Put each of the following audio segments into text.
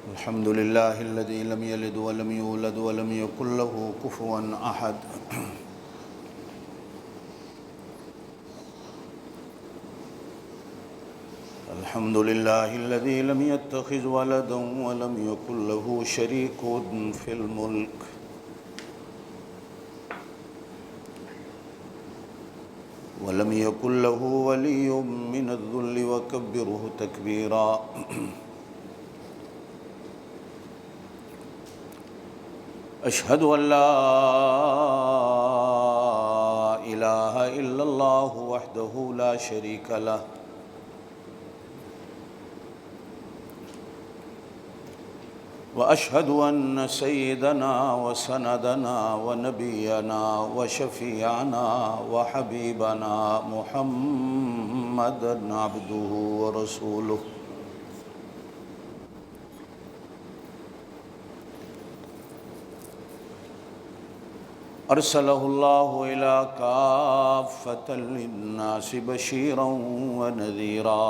الحمد لله الذي لم يلد ولم يولد ولم يكن له كفوا أحد. الحمد لله الذي لم يتخذ ولدا ولم يكن له شريك في الملك ولم يكن له ولي من الذل وكبره تكبيرا. أشهد أن لا إله إلا الله وحده لا شريك له وأشهد أن سيدنا وسندنا ونبينا وشفيعنا وحبيبنا محمدًا عبده ورسوله أرسله الله إلى كافة للناس بشيرا ونذيرا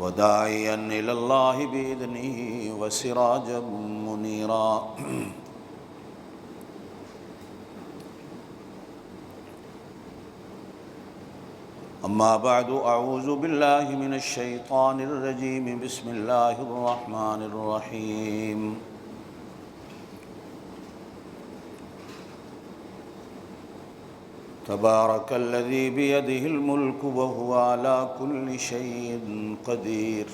وداعيا إلى الله بإذنه وسراجا منيرا. أما بعد، أعوذ بالله من الشيطان الرجيم. بسم الله الرحمن الرحيم. تبارك الذي بيده الملك وهو على كل شيء قدير.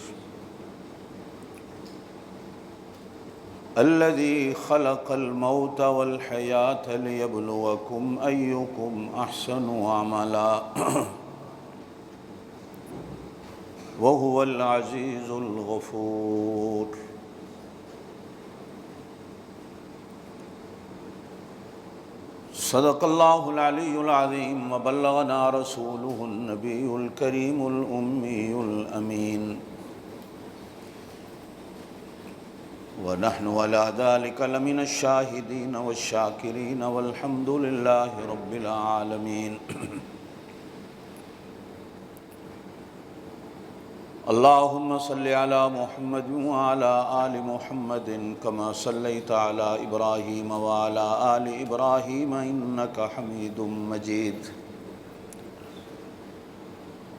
الذي خلق الموت والحياة ليبلوكم أيكم أحسن عملا وهو العزيز الغفور. صدق الله العلي العظيم وبلغنا رسوله النبي الكريم الأمي الأمين ونحن على ذلك لمن الشاهدين والشاكرين والحمد لله رب العالمين. اللهم صل على محمد وعلى آل محمد كما صليت على إبراهيم وعلى آل إبراهيم إنك حميد مجيد.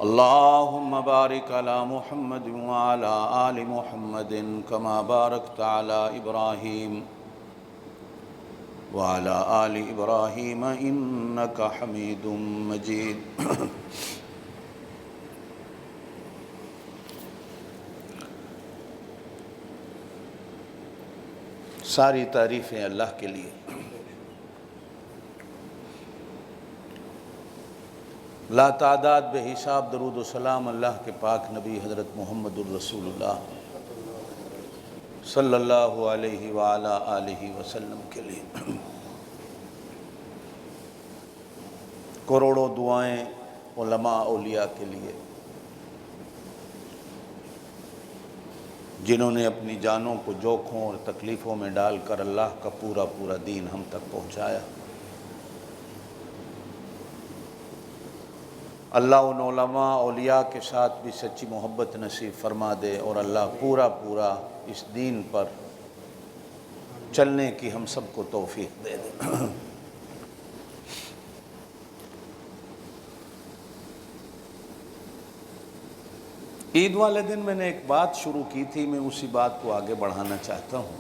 اللهم بارك على محمد وعلى آل محمد كما باركت على إبراهيم وعلى آل إبراهيم إنك حميد مجيد. ساری تعریفیں اللہ کے لیے. لا تعداد بے حساب درود و سلام اللہ کے پاک نبی حضرت محمد الرسول اللہ صلی اللہ علیہ وآلہ آلہ وسلم کے لیے. کروڑوں دعائیں علماء اولیاء کے لیے جنہوں نے اپنی جانوں کو جوکھوں اور تکلیفوں میں ڈال کر اللہ کا پورا پورا دین ہم تک پہنچایا. اللہ ان علماء اولیاء کے ساتھ بھی سچی محبت نصیب فرما دے اور اللہ پورا پورا اس دین پر چلنے کی ہم سب کو توفیق دے دے. عید والے دن میں نے ایک بات شروع کی تھی، میں اسی بات کو آگے بڑھانا چاہتا ہوں.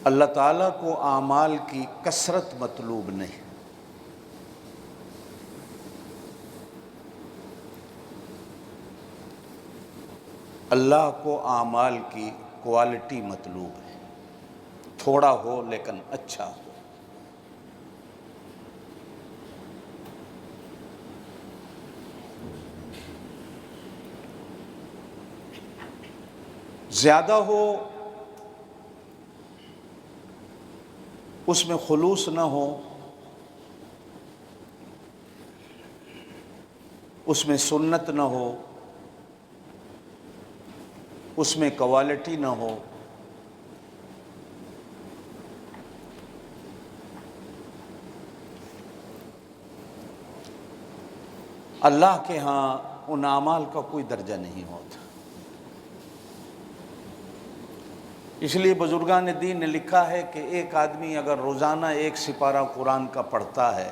اللہ تعالیٰ کو اعمال کی کثرت مطلوب نہیں، اللہ کو اعمال کی کوالٹی مطلوب ہے. تھوڑا ہو لیکن اچھا ہو. زیادہ ہو اس میں خلوص نہ ہو، اس میں سنت نہ ہو، اس میں کوالٹی نہ ہو، اللہ کے ہاں ان اعمال کا کوئی درجہ نہیں ہوتا۔ اس لیے بزرگان دین نے لکھا ہے کہ ایک آدمی اگر روزانہ 1 سپارہ قرآن کا پڑھتا ہے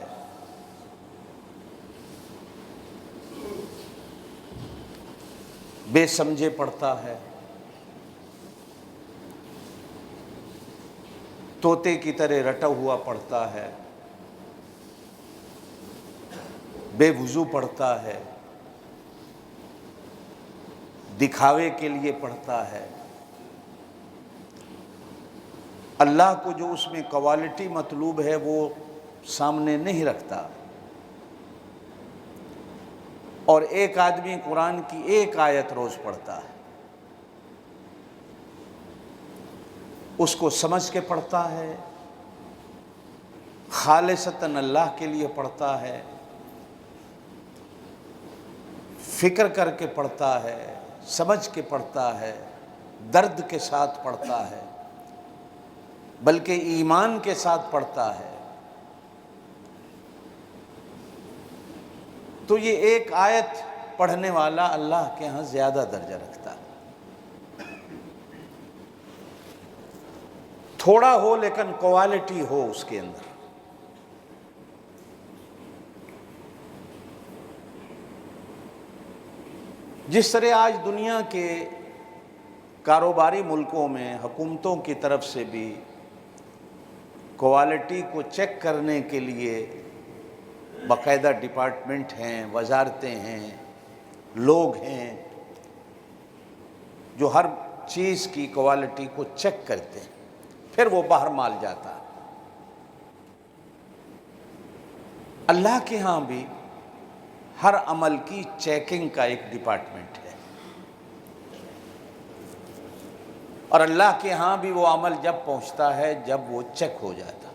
بے سمجھے پڑھتا ہے، طوطے کی طرح رٹا ہوا پڑھتا ہے، بے وضو پڑھتا ہے، دکھاوے کے لیے پڑھتا ہے، اللہ کو جو اس میں کوالٹی مطلوب ہے وہ سامنے نہیں رکھتا، اور ایک آدمی قرآن کی 1 آیت روز پڑھتا ہے، اس کو سمجھ کے پڑھتا ہے، خالصتاً اللہ کے لیے پڑھتا ہے، فکر کر کے پڑھتا ہے، سمجھ کے پڑھتا ہے، درد کے ساتھ پڑھتا ہے، بلکہ ایمان کے ساتھ پڑھتا ہے، تو یہ 1 آیت پڑھنے والا اللہ کے ہاں زیادہ درجہ رکھتا ہے۔ تھوڑا ہو لیکن کوالٹی ہو اس کے اندر۔ جس طرح آج دنیا کے کاروباری ملکوں میں حکومتوں کی طرف سے بھی کوالٹی کو چیک کرنے کے لیے باقاعدہ ڈپارٹمنٹ ہیں، وزارتیں ہیں، لوگ ہیں جو ہر چیز کی کوالٹی کو چیک کرتے ہیں، پھر وہ باہر مال جاتا ہے۔ اللہ کے ہاں بھی ہر عمل کی چیکنگ کا ایک ڈپارٹمنٹ ہے، اور اللہ کے ہاں بھی وہ عمل جب پہنچتا ہے جب وہ چیک ہو جاتا،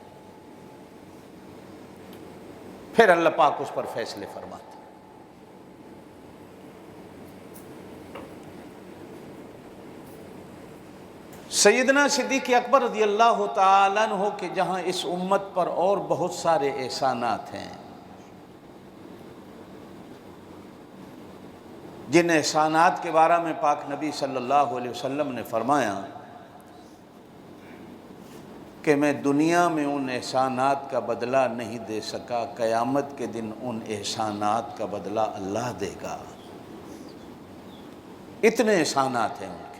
پھر اللہ پاک اس پر فیصلے فرماتے۔ سیدنا صدیق اکبر رضی اللہ تعالیٰ عنہ کہ جہاں اس امت پر اور بہت سارے احسانات ہیں، جن احسانات کے بارے میں پاک نبی صلی اللہ علیہ وسلم نے فرمایا کہ میں دنیا میں ان احسانات کا بدلہ نہیں دے سکا، قیامت کے دن ان احسانات کا بدلہ اللہ دے گا۔ اتنے احسانات ہیں ان کے۔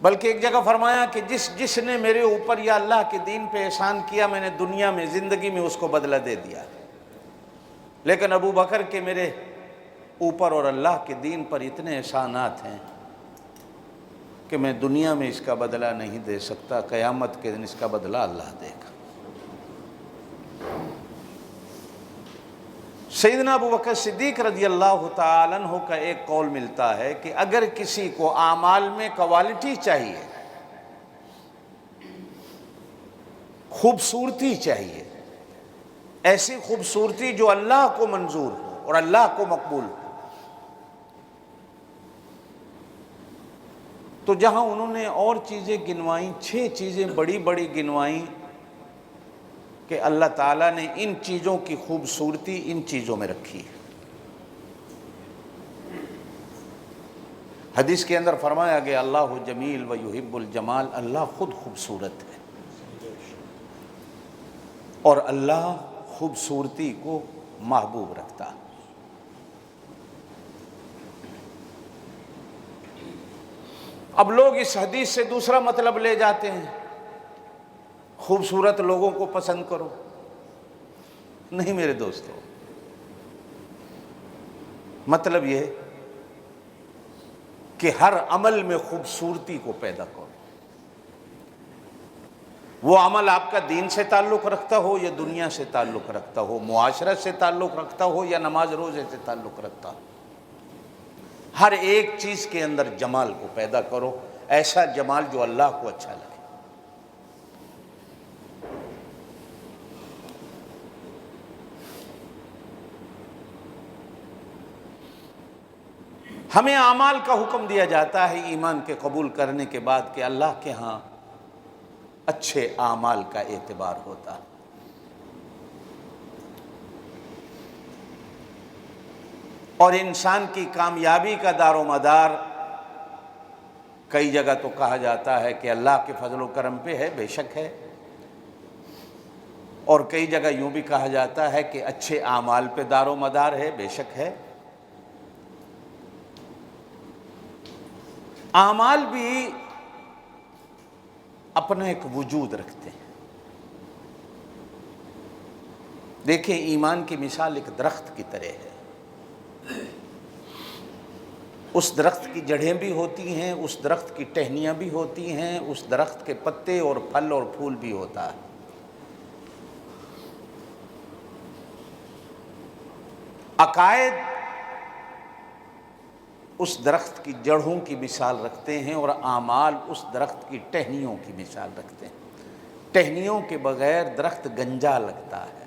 بلکہ ایک جگہ فرمایا کہ جس نے میرے اوپر یا اللہ کے دین پہ احسان کیا، میں نے دنیا میں زندگی میں اس کو بدلہ دے دیا، لیکن ابو بکر کے میرے اوپر اور اللہ کے دین پر اتنے احسانات ہیں کہ میں دنیا میں اس کا بدلہ نہیں دے سکتا، قیامت کے دن اس کا بدلہ اللہ دے گا۔ سیدنا ابو بکر صدیق رضی اللہ تعالیٰ عنہ کا ایک قول ملتا ہے کہ اگر کسی کو اعمال میں کوالٹی چاہیے، خوبصورتی چاہیے، ایسی خوبصورتی جو اللہ کو منظور ہو اور اللہ کو مقبول ہو، تو جہاں انہوں نے اور چیزیں گنوائیں، 6 چیزیں بڑی بڑی گنوائیں کہ اللہ تعالیٰ نے ان چیزوں کی خوبصورتی ان چیزوں میں رکھی ہے۔ حدیث کے اندر فرمایا گیا اللہ جمیل و یحب الجمال، اللہ خود خوبصورت ہے اور اللہ خوبصورتی کو محبوب رکھتا ہے۔ اب لوگ اس حدیث سے دوسرا مطلب لے جاتے ہیں، خوبصورت لوگوں کو پسند کرو۔ نہیں میرے دوستو، مطلب یہ کہ ہر عمل میں خوبصورتی کو پیدا کرو۔ وہ عمل آپ کا دین سے تعلق رکھتا ہو یا دنیا سے تعلق رکھتا ہو، معاشرت سے تعلق رکھتا ہو یا نماز روزے سے تعلق رکھتا ہو، ہر ایک چیز کے اندر جمال کو پیدا کرو، ایسا جمال جو اللہ کو اچھا لگے۔ ہمیں اعمال کا حکم دیا جاتا ہے ایمان کے قبول کرنے کے بعد کہ اللہ کے ہاں اچھے اعمال کا اعتبار ہوتا ہے۔ اور انسان کی کامیابی کا دار و مدار کئی جگہ تو کہا جاتا ہے کہ اللہ کے فضل و کرم پہ ہے، بے شک ہے، اور کئی جگہ یوں بھی کہا جاتا ہے کہ اچھے اعمال پہ دار و مدار ہے، بے شک ہے۔ اعمال بھی اپنا ایک وجود رکھتے ہیں۔ دیکھیں، ایمان کی مثال ایک درخت کی طرح ہے۔ اس درخت کی جڑیں بھی ہوتی ہیں، اس درخت کی ٹہنیاں بھی ہوتی ہیں، اس درخت کے پتے اور پھل اور پھول بھی ہوتا ہے۔ عقائد اس درخت کی جڑوں کی مثال رکھتے ہیں اور اعمال اس درخت کی ٹہنیوں کی مثال رکھتے ہیں۔ ٹہنیوں کے بغیر درخت گنجا لگتا ہے،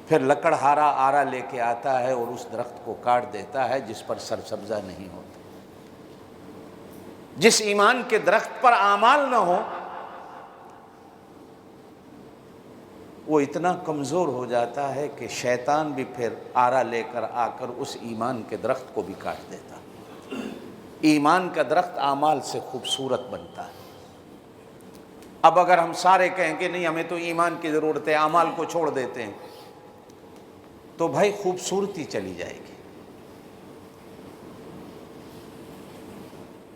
پھر لکڑہارا آرا لے کے آتا ہے اور اس درخت کو کاٹ دیتا ہے جس پر سرسبزہ نہیں ہوتا۔ جس ایمان کے درخت پر اعمال نہ ہو وہ اتنا کمزور ہو جاتا ہے کہ شیطان بھی پھر آرا لے کر آ کر اس ایمان کے درخت کو بھی کاٹ دیتا۔ ایمان کا درخت اعمال سے خوبصورت بنتا ہے۔ اب اگر ہم سارے کہیں کہ نہیں ہمیں تو ایمان کی ضرورت ہے، اعمال کو چھوڑ دیتے ہیں، تو بھائی خوبصورتی چلی جائے گی۔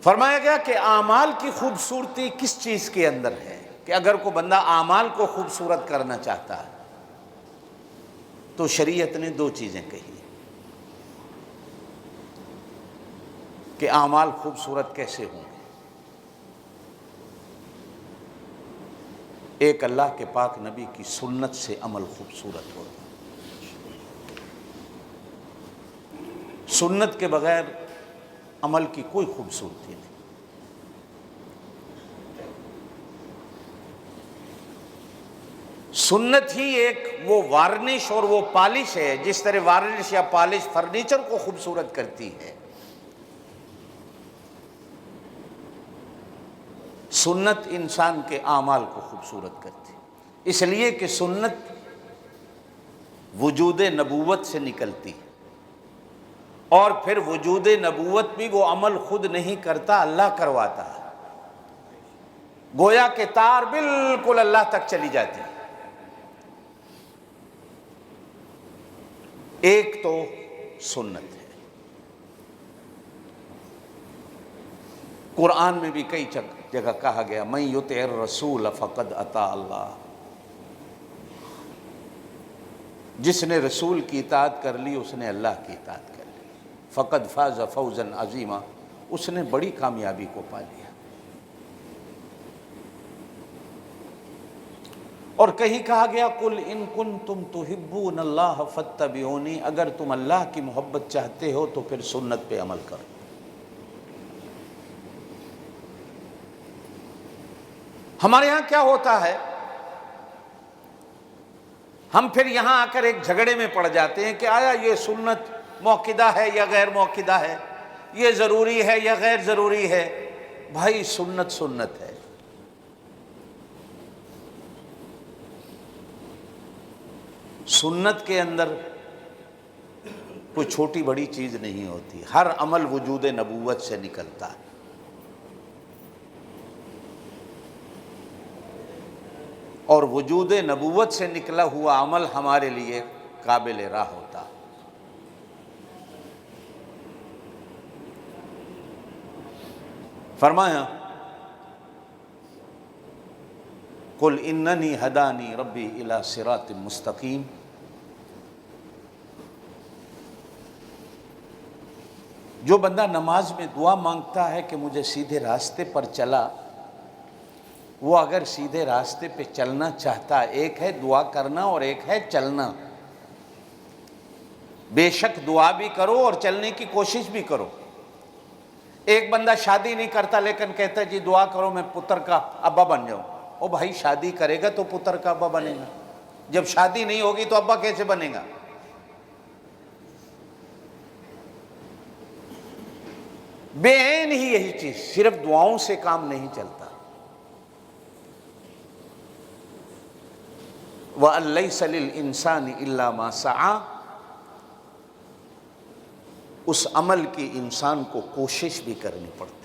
فرمایا گیا کہ اعمال کی خوبصورتی کس چیز کے اندر ہے، کہ اگر کوئی بندہ اعمال کو خوبصورت کرنا چاہتا ہے تو شریعت نے دو چیزیں کہی کہ اعمال خوبصورت کیسے ہوں گے۔ ایک اللہ کے پاک نبی کی سنت سے عمل خوبصورت ہوتا ہے۔ سنت کے بغیر عمل کی کوئی خوبصورتی نہیں۔ سنت ہی ایک وہ وارنش اور وہ پالش ہے، جس طرح وارنش یا پالش فرنیچر کو خوبصورت کرتی ہے، سنت انسان کے اعمال کو خوبصورت کرتی ہے۔ اس لیے کہ سنت وجود نبوت سے نکلتی ہے، اور پھر وجود نبوت بھی وہ عمل خود نہیں کرتا، اللہ کرواتا ہے۔ گویا کہ تار بالکل اللہ تک چلی جاتی ہے۔ ایک تو سنت ہے۔ قرآن میں بھی کئی جگہ کہا گیا من یطع الرسول فقد اطاع اللہ، جس نے رسول کی اطاعت کر لی اس نے اللہ کی اطاعت کر لی، فقد فاز فوزا عظیما، اس نے بڑی کامیابی کو پا لیا۔ اور کہیں کہا گیا قل ان کنتم تحبون اللہ فاتبعونی، اگر تم اللہ کی محبت چاہتے ہو تو پھر سنت پہ عمل کرو۔ ہمارے ہاں کیا ہوتا ہے، ہم پھر یہاں آ کر ایک جھگڑے میں پڑ جاتے ہیں کہ آیا یہ سنت موقدہ ہے یا غیر موقدہ ہے، یہ ضروری ہے یا غیر ضروری ہے۔ بھائی سنت سنت ہے۔ سنت کے اندر کوئی چھوٹی بڑی چیز نہیں ہوتی، ہر عمل وجود نبوت سے نکلتا ہے۔ اور وجود نبوت سے نکلا ہوا عمل ہمارے لیے قابل راہ ہوتا۔ فرمایا قل اننی ہدانی ربی الی صراط مستقیم، جو بندہ نماز میں دعا مانگتا ہے کہ مجھے سیدھے راستے پر چلا، وہ اگر سیدھے راستے پہ چلنا چاہتا، ایک ہے دعا کرنا اور ایک ہے چلنا۔ بے شک دعا بھی کرو اور چلنے کی کوشش بھی کرو۔ ایک بندہ شادی نہیں کرتا لیکن کہتا ہے جی دعا کرو میں پتر کا ابا بن جاؤں۔ او بھائی شادی کرے گا تو پتر کا ابا بنے گا، جب شادی نہیں ہوگی تو ابا کیسے بنے گا؟ بے عین ہی یہی چیز، صرف دعاؤں سے کام نہیں چلتا۔ وَأَن لَيْسَ لِلْإِنسَانِ إِلَّا مَا سَعَى، اس عمل کی انسان کو کوشش بھی کرنی پڑتی ہے۔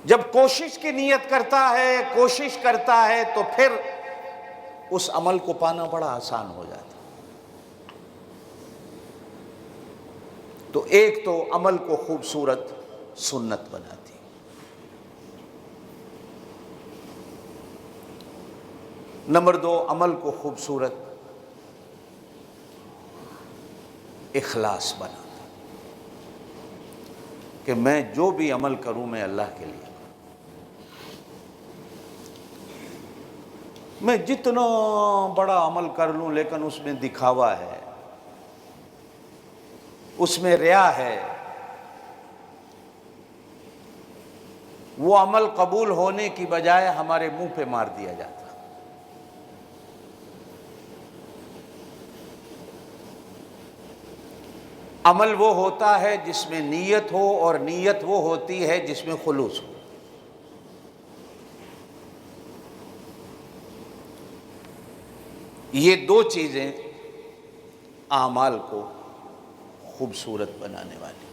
جب کوشش کی نیت کرتا ہے، کوشش کرتا ہے، تو پھر اس عمل کو پانا بڑا آسان ہو جاتا ہے۔ تو ایک تو عمل کو خوبصورت سنت بناتی، نمبر دو عمل کو خوبصورت اخلاص بناتا، کہ میں جو بھی عمل کروں میں اللہ کے لیے کروں۔ میں جتنا بڑا عمل کر لوں لیکن اس میں دکھاوا ہے، اس میں ریا ہے، وہ عمل قبول ہونے کی بجائے ہمارے منہ پہ مار دیا جاتا۔ عمل وہ ہوتا ہے جس میں نیت ہو، اور نیت وہ ہوتی ہے جس میں خلوص ہو۔ یہ دو چیزیں اعمال کو خوبصورت بنانے والی۔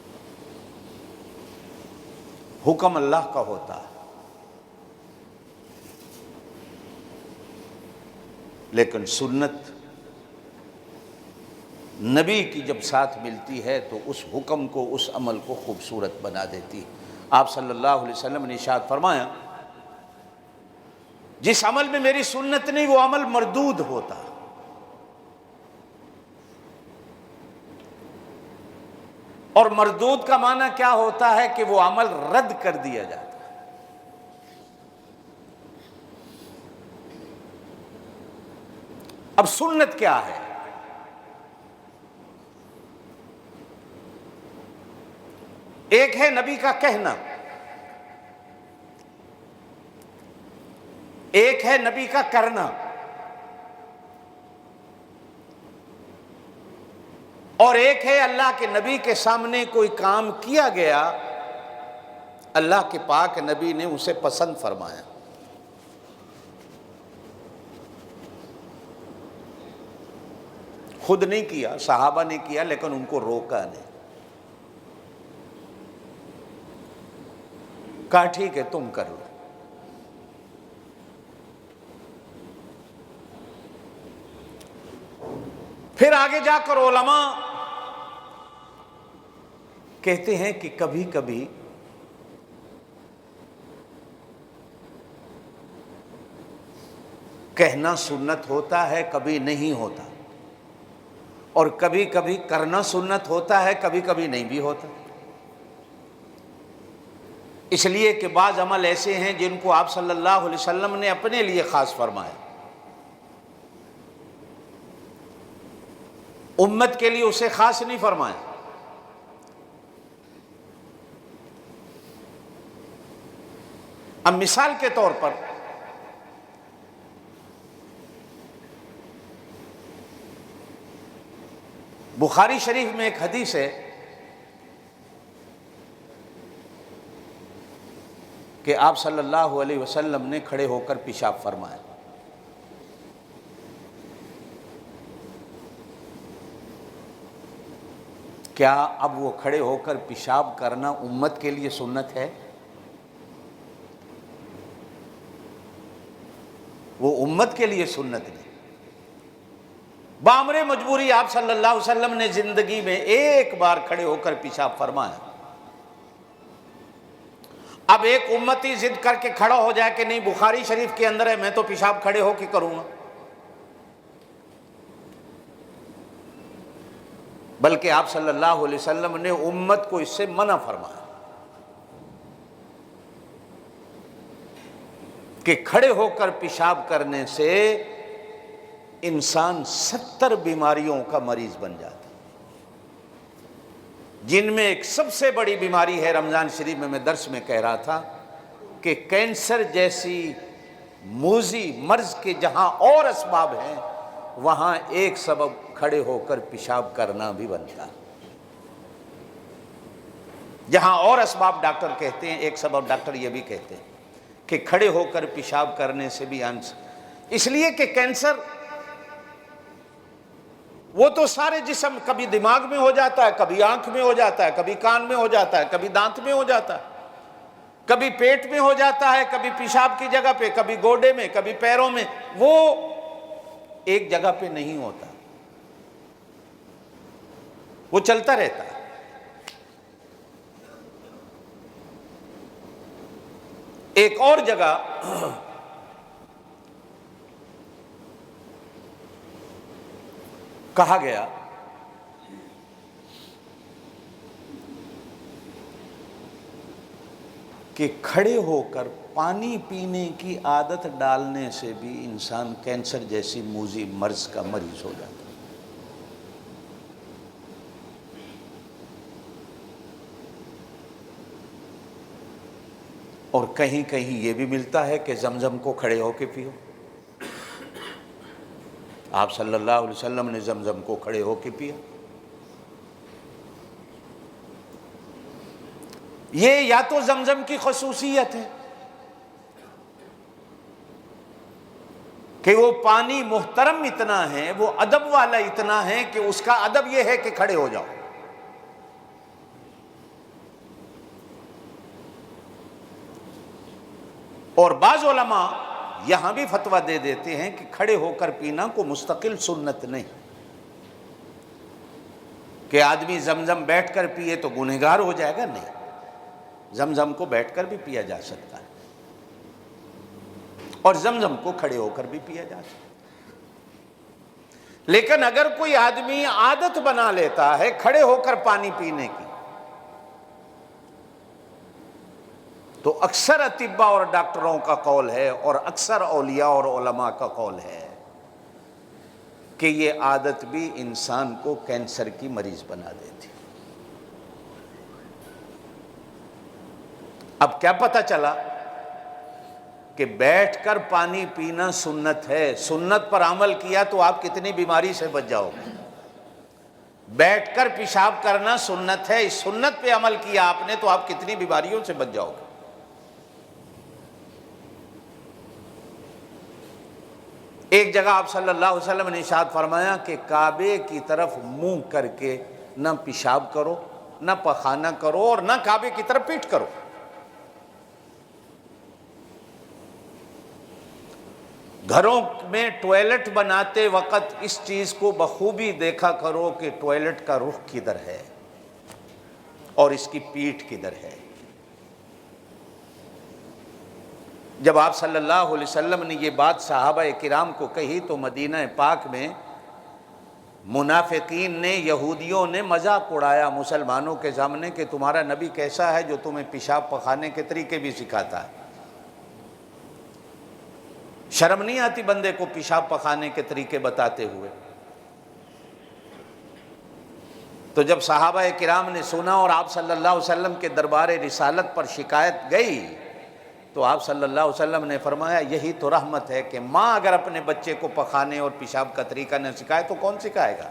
حکم اللہ کا ہوتا ہے، لیکن سنت نبی کی جب ساتھ ملتی ہے تو اس حکم کو، اس عمل کو خوبصورت بنا دیتی۔ آپ صلی اللہ علیہ وسلم نے ارشاد فرمایا، جس عمل میں میری سنت نہیں وہ عمل مردود ہوتا۔ اور مردود کا معنی کیا ہوتا ہے؟ کہ وہ عمل رد کر دیا جاتا ہے۔ اب سنت کیا ہے؟ ایک ہے نبی کا کہنا، ایک ہے نبی کا کرنا، اور ایک ہے اللہ کے نبی کے سامنے کوئی کام کیا گیا، اللہ کے پاک نبی نے اسے پسند فرمایا۔ خود نہیں کیا، صحابہ نے کیا لیکن ان کو روکا نہیں، کہا ٹھیک ہے تم کر لو۔ پھر آگے جا کر علماء کہتے ہیں کہ کبھی کبھی کہنا سنت ہوتا ہے، کبھی نہیں ہوتا، اور کبھی کبھی کرنا سنت ہوتا ہے، کبھی کبھی نہیں بھی ہوتا۔ اس لیے کہ بعض عمل ایسے ہیں جن کو آپ صلی اللہ علیہ وسلم نے اپنے لیے خاص فرمایا، امت کے لیے اسے خاص نہیں فرمایا۔ اب مثال کے طور پر بخاری شریف میں ایک حدیث ہے کہ آپ صلی اللہ علیہ وسلم نے کھڑے ہو کر پیشاب فرمایا۔ کیا اب وہ کھڑے ہو کر پیشاب کرنا امت کے لیے سنت ہے؟ وہ امت کے لیے سنت نہیں۔ بامر مجبوری آپ صلی اللہ علیہ وسلم نے زندگی میں ایک بار کھڑے ہو کر پیشاب فرمایا۔ اب ایک امتی ضد کر کے کھڑا ہو جائے کہ نہیں بخاری شریف کے اندر ہے، میں تو پیشاب کھڑے ہو کے کروں گا، بلکہ آپ صلی اللہ علیہ وسلم نے امت کو اس سے منع فرمایا کہ کھڑے ہو کر پیشاب کرنے سے انسان 70 بیماریوں کا مریض بن جاتا، جن میں ایک سب سے بڑی بیماری ہے، رمضان شریف میں درس میں کہہ رہا تھا کہ کینسر جیسی موذی مرض کے جہاں اور اسباب ہیں وہاں ایک سبب کھڑے ہو کر پیشاب کرنا بھی بنتا ہے۔ جہاں اور اسباب ڈاکٹر کہتے ہیں، ایک سبب ڈاکٹر یہ بھی کہتے ہیں کہ کھڑے ہو کر پیشاب کرنے سے بھی اس لیے کہ کینسر وہ تو سارے جسم، کبھی دماغ میں ہو جاتا ہے، کبھی آنکھ میں ہو جاتا ہے، کبھی کان میں ہو جاتا ہے، کبھی دانت میں ہو جاتا ہے، کبھی پیٹ میں ہو جاتا ہے، کبھی پیشاب کی جگہ پہ، کبھی گوڈے میں، کبھی پیروں میں، وہ ایک جگہ پہ نہیں ہوتا، وہ چلتا رہتا ہے۔ ایک اور جگہ کہا گیا کہ کھڑے ہو کر پانی پینے کی عادت ڈالنے سے بھی انسان کینسر جیسی موذی مرض کا مریض ہو جاتا ہے۔ اور کہیں کہیں یہ بھی ملتا ہے کہ زمزم کو کھڑے ہو کے پیو۔ آپ صلی اللہ علیہ وسلم نے زمزم کو کھڑے ہو کے پیا۔ یہ یا تو زمزم کی خصوصیت ہے کہ وہ پانی محترم اتنا ہے، وہ ادب والا اتنا ہے کہ اس کا ادب یہ ہے کہ کھڑے ہو جاؤ، اور بعض علماء یہاں بھی فتویٰ دے دیتے ہیں کہ کھڑے ہو کر پینا کو مستقل سنت نہیں، کہ آدمی زمزم بیٹھ کر پیے تو گنہگار ہو جائے گا، نہیں، زمزم کو بیٹھ کر بھی پیا جا سکتا ہے، اور زمزم کو کھڑے ہو کر بھی پیا جا سکتا ہے۔ لیکن اگر کوئی آدمی عادت بنا لیتا ہے کھڑے ہو کر پانی پینے کی، تو اکثر اطباء اور ڈاکٹروں کا قول ہے، اور اکثر اولیاء اور علماء کا قول ہے کہ یہ عادت بھی انسان کو کینسر کی مریض بنا دیتی۔ اب کیا پتہ چلا کہ بیٹھ کر پانی پینا سنت ہے، سنت پر عمل کیا تو آپ کتنی بیماری سے بچ جاؤ گے۔ بیٹھ کر پیشاب کرنا سنت ہے، اس سنت پہ عمل کیا آپ نے تو آپ کتنی بیماریوں سے بچ جاؤ گے۔ ایک جگہ آپ صلی اللہ علیہ وسلم نے ارشاد فرمایا کہ کعبے کی طرف منہ کر کے نہ پیشاب کرو، نہ پخانہ کرو، اور نہ کعبے کی طرف پیٹھ کرو۔ گھروں میں ٹوائلٹ بناتے وقت اس چیز کو بخوبی دیکھا کرو کہ ٹوائلٹ کا رخ کدھر ہے اور اس کی پیٹھ کدھر ہے۔ جب آپ صلی اللہ علیہ وسلم نے یہ بات صحابہ کرام کو کہی تو مدینہ پاک میں منافقین نے، یہودیوں نے مذاق اڑایا مسلمانوں کے سامنے کہ تمہارا نبی کیسا ہے جو تمہیں پیشاب پخانے کے طریقے بھی سکھاتا ہے۔ شرم نہیں آتی بندے کو پیشاب پخانے کے طریقے بتاتے ہوئے؟ تو جب صحابہ کرام نے سنا اور آپ صلی اللہ علیہ وسلم کے دربار رسالت پر شکایت گئی تو آپ صلی اللہ علیہ وسلم نے فرمایا یہی تو رحمت ہے کہ ماں اگر اپنے بچے کو پخانے اور پیشاب کا طریقہ نہ سکھائے تو کون سکھائے گا؟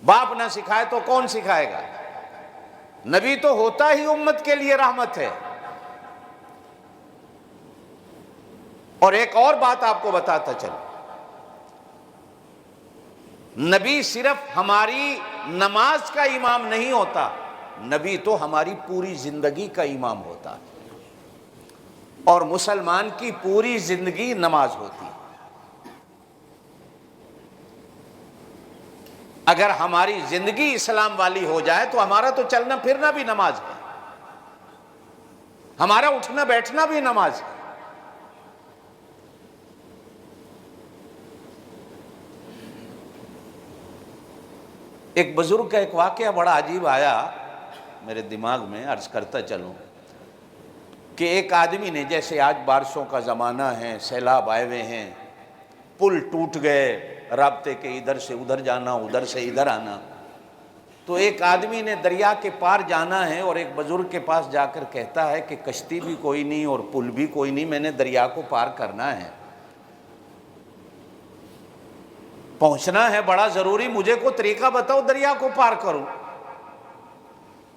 باپ نہ سکھائے تو کون سکھائے گا؟ نبی تو ہوتا ہی امت کے لیے رحمت ہے۔ اور ایک اور بات آپ کو بتاتا چلوں، نبی صرف ہماری نماز کا امام نہیں ہوتا، نبی تو ہماری پوری زندگی کا امام ہوتا ہے، اور مسلمان کی پوری زندگی نماز ہوتی ہے۔ اگر ہماری زندگی اسلام والی ہو جائے تو ہمارا تو چلنا پھرنا بھی نماز ہے، ہمارا اٹھنا بیٹھنا بھی نماز ہے۔ ایک بزرگ کا ایک واقعہ بڑا عجیب آیا میرے دماغ میں، عرض کرتا چلوں کہ ایک آدمی نے، جیسے آج بارشوں کا زمانہ ہے، سیلاب آئے ہوئے ہیں، پل ٹوٹ گئے، رابطے کے ادھر سے ادھر جانا، ادھر سے ادھر آنا، تو ایک آدمی نے دریا کے پار جانا ہے اور ایک بزرگ کے پاس جا کر کہتا ہے کہ کشتی بھی کوئی نہیں اور پل بھی کوئی نہیں، میں نے دریا کو پار کرنا ہے، پہنچنا ہے بڑا ضروری، مجھے کو طریقہ بتاؤ دریا کو پار کروں۔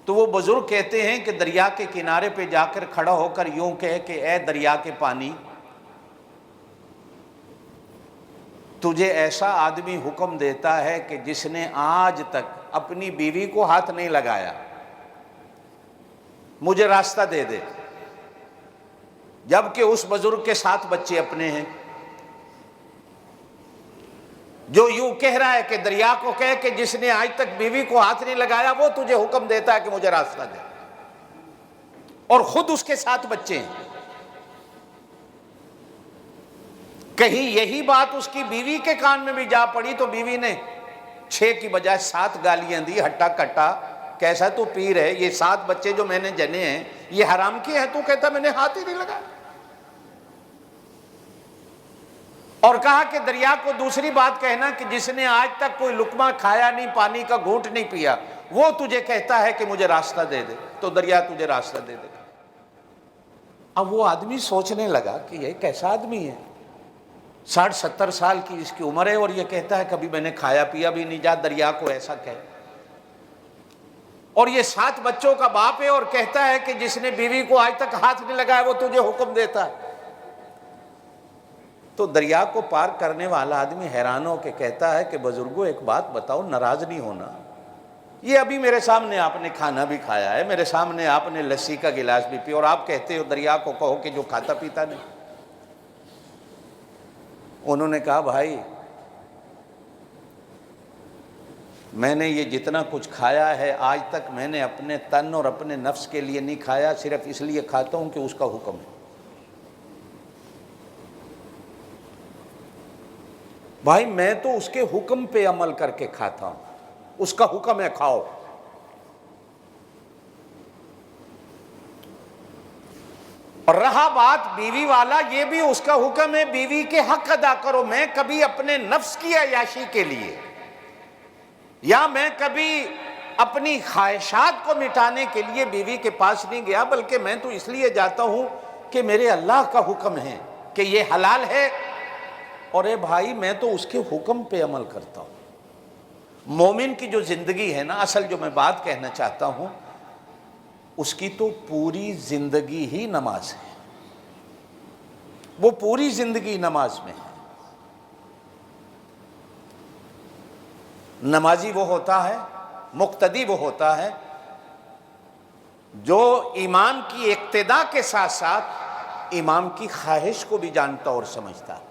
تو وہ بزرگ کہتے ہیں کہ دریا کے کنارے پہ جا کر کھڑا ہو کر یوں کہے کہ اے دریا کے پانی، تجھے ایسا آدمی حکم دیتا ہے کہ جس نے آج تک اپنی بیوی کو ہاتھ نہیں لگایا، مجھے راستہ دے دے، جبکہ اس بزرگ کے 7 بچے اپنے ہیں، جو یوں کہہ رہا ہے کہ دریا کو کہے کہ جس نے آج تک بیوی کو ہاتھ نہیں لگایا وہ تجھے حکم دیتا ہے کہ مجھے راستہ دے، اور خود اس کے 7 بچے ہیں۔ کہیں یہی بات اس کی بیوی کے کان میں بھی جا پڑی تو بیوی نے 6 کی بجائے 7 گالیاں دی، ہٹا کٹا، کیسا تو پیر ہے، یہ 7 بچے جو میں نے جنے ہیں یہ حرام کیے ہیں، تو کہتا میں نے ہاتھ ہی نہیں لگایا۔ اور کہا کہ دریا کو دوسری بات کہنا کہ جس نے آج تک کوئی لقمہ کھایا نہیں، پانی کا گھونٹ نہیں پیا، وہ تجھے کہتا ہے کہ مجھے راستہ دے دے، تو دریا تجھے راستہ دے دے گا۔ اب وہ آدمی سوچنے لگا کہ یہ کیسا آدمی ہے، 60-70 سال کی اس کی عمر ہے اور یہ کہتا ہے کبھی میں نے کھایا پیا بھی نہیں، جا دریا کو ایسا کہے، اور یہ 7 بچوں کا باپ ہے اور کہتا ہے کہ جس نے بیوی کو آج تک ہاتھ نہیں لگایا وہ تجھے حکم دیتا ہے۔ تو دریا کو پار کرنے والا آدمی حیران ہو کے کہتا ہے کہ بزرگوں ایک بات بتاؤ، ناراض نہیں ہونا، یہ ابھی میرے سامنے آپ نے کھانا بھی کھایا ہے، میرے سامنے آپ نے لسی کا گلاس بھی پیا، اور آپ کہتے ہو دریا کو کہو کہ جو کھاتا پیتا نہیں۔ انہوں نے کہا بھائی میں نے یہ جتنا کچھ کھایا ہے آج تک میں نے اپنے تن اور اپنے نفس کے لیے نہیں کھایا، صرف اس لیے کھاتا ہوں کہ اس کا حکم ہے۔ بھائی میں تو اس کے حکم پہ عمل کر کے کھاتا ہوں، اس کا حکم ہے کھاؤ۔ اور رہا بات بیوی والا، یہ بھی اس کا حکم ہے بیوی کے حق ادا کرو۔ میں کبھی اپنے نفس کی عیاشی کے لیے یا میں کبھی اپنی خواہشات کو مٹانے کے لیے بیوی کے پاس نہیں گیا، بلکہ میں تو اس لیے جاتا ہوں کہ میرے اللہ کا حکم ہے کہ یہ حلال ہے، اور اے بھائی میں تو اس کے حکم پہ عمل کرتا ہوں۔ مومن کی جو زندگی ہے نا، اصل جو میں بات کہنا چاہتا ہوں، اس کی تو پوری زندگی ہی نماز ہے، وہ پوری زندگی نماز میں ہے۔ نمازی وہ ہوتا ہے، مقتدی وہ ہوتا ہے جو امام کی اقتداء کے ساتھ ساتھ امام کی خواہش کو بھی جانتا اور سمجھتا ہے۔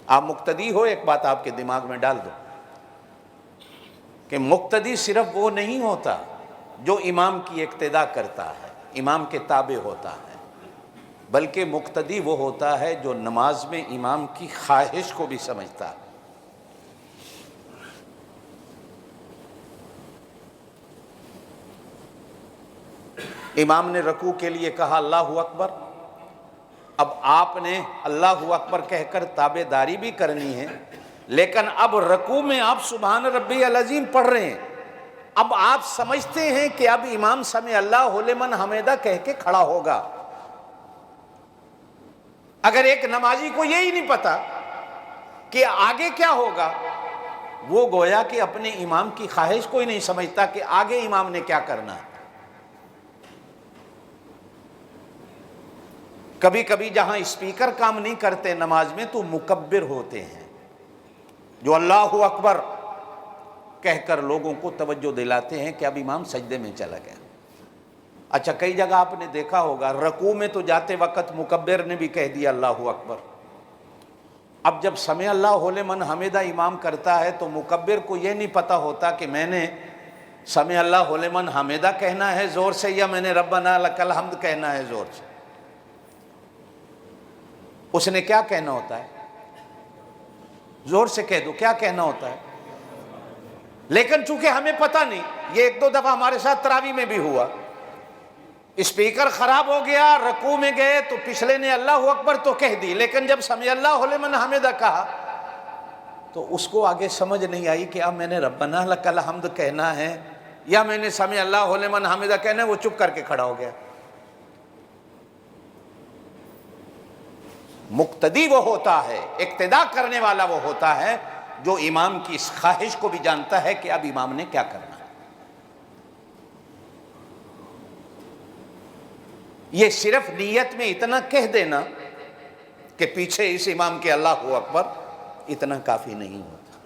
آپ مقتدی ہو، ایک بات آپ کے دماغ میں ڈال دو کہ مقتدی صرف وہ نہیں ہوتا جو امام کی اقتداء کرتا ہے، امام کے تابع ہوتا ہے، بلکہ مقتدی وہ ہوتا ہے جو نماز میں امام کی خواہش کو بھی سمجھتا ہے۔ امام نے رکوع کے لیے کہا اللہ اکبر، اب آپ نے اللہ اکبر کہہ کر تابع داری بھی کرنی ہے، لیکن اب رکوع میں آپ سبحان ربی العظیم پڑھ رہے ہیں، اب آپ سمجھتے ہیں کہ اب امام سمع اللہ لمن حمیدہ کہہ کے کھڑا ہوگا۔ اگر ایک نمازی کو یہی نہیں پتا کہ آگے کیا ہوگا، وہ گویا کہ اپنے امام کی خواہش کو ہی نہیں سمجھتا کہ آگے امام نے کیا کرنا ہے۔ کبھی کبھی جہاں اسپیکر کام نہیں کرتے نماز میں تو مکبر ہوتے ہیں جو اللہ اکبر کہہ کر لوگوں کو توجہ دلاتے ہیں کہ اب امام سجدے میں چلا گیا۔ اچھا کئی جگہ آپ نے دیکھا ہوگا رکوع میں تو جاتے وقت مکبر نے بھی کہہ دیا اللہ اکبر، اب جب سمع اللہ لمن حمیدہ امام کرتا ہے تو مکبر کو یہ نہیں پتا ہوتا کہ میں نے سمع اللہ لمن حمیدہ کہنا ہے زور سے یا میں نے ربنا لک الحمد کہنا ہے زور سے۔ اس نے کیا کہنا ہوتا ہے؟ زور سے کہہ دو، کیا کہنا ہوتا ہے؟ لیکن چونکہ ہمیں پتہ نہیں، یہ 1-2 دفعہ ہمارے ساتھ تراویح میں بھی ہوا، اسپیکر خراب ہو گیا، رکوع میں گئے تو پچھلے نے اللہ اکبر تو کہہ دی، لیکن جب سمع اللہ لمن حمیدہ کہا تو اس کو آگے سمجھ نہیں آئی کہ اب میں نے ربنا لک الحمد کہنا ہے یا میں نے سمع اللہ لمن حمیدہ کہنا ہے، وہ چپ کر کے کھڑا ہو گیا۔ مقتدی وہ ہوتا ہے، اقتداء کرنے والا وہ ہوتا ہے جو امام کی اس خواہش کو بھی جانتا ہے کہ اب امام نے کیا کرنا ہے۔ یہ صرف نیت میں اتنا کہہ دینا کہ پیچھے اس امام کے اللہ اکبر اتنا کافی نہیں ہوتا۔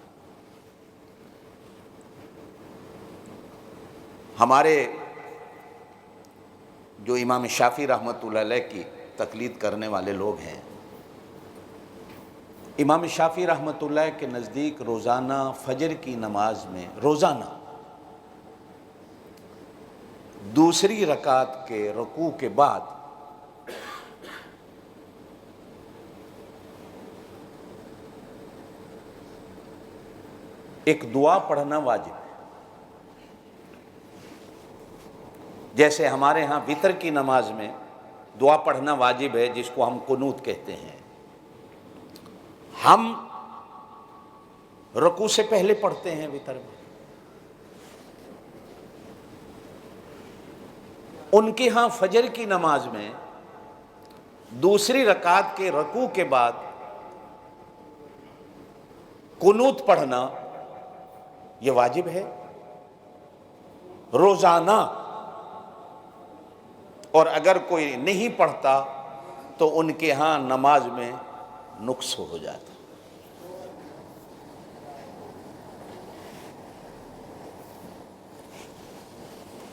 ہمارے جو امام شافعی رحمۃ اللہ علیہ کی تقلید کرنے والے لوگ ہیں، امام شافعی رحمۃ اللہ کے نزدیک روزانہ فجر کی نماز میں روزانہ دوسری رکعت کے رکوع کے بعد ایک دعا پڑھنا واجب ہے۔ جیسے ہمارے ہاں وتر کی نماز میں دعا پڑھنا واجب ہے جس کو ہم قنوت کہتے ہیں، ہم رکوع سے پہلے پڑھتے ہیں وتر میں۔ ان کے ہاں فجر کی نماز میں دوسری رکعت کے رکوع کے بعد قنوت پڑھنا یہ واجب ہے روزانہ، اور اگر کوئی نہیں پڑھتا تو ان کے ہاں نماز میں نقص ہو جاتا۔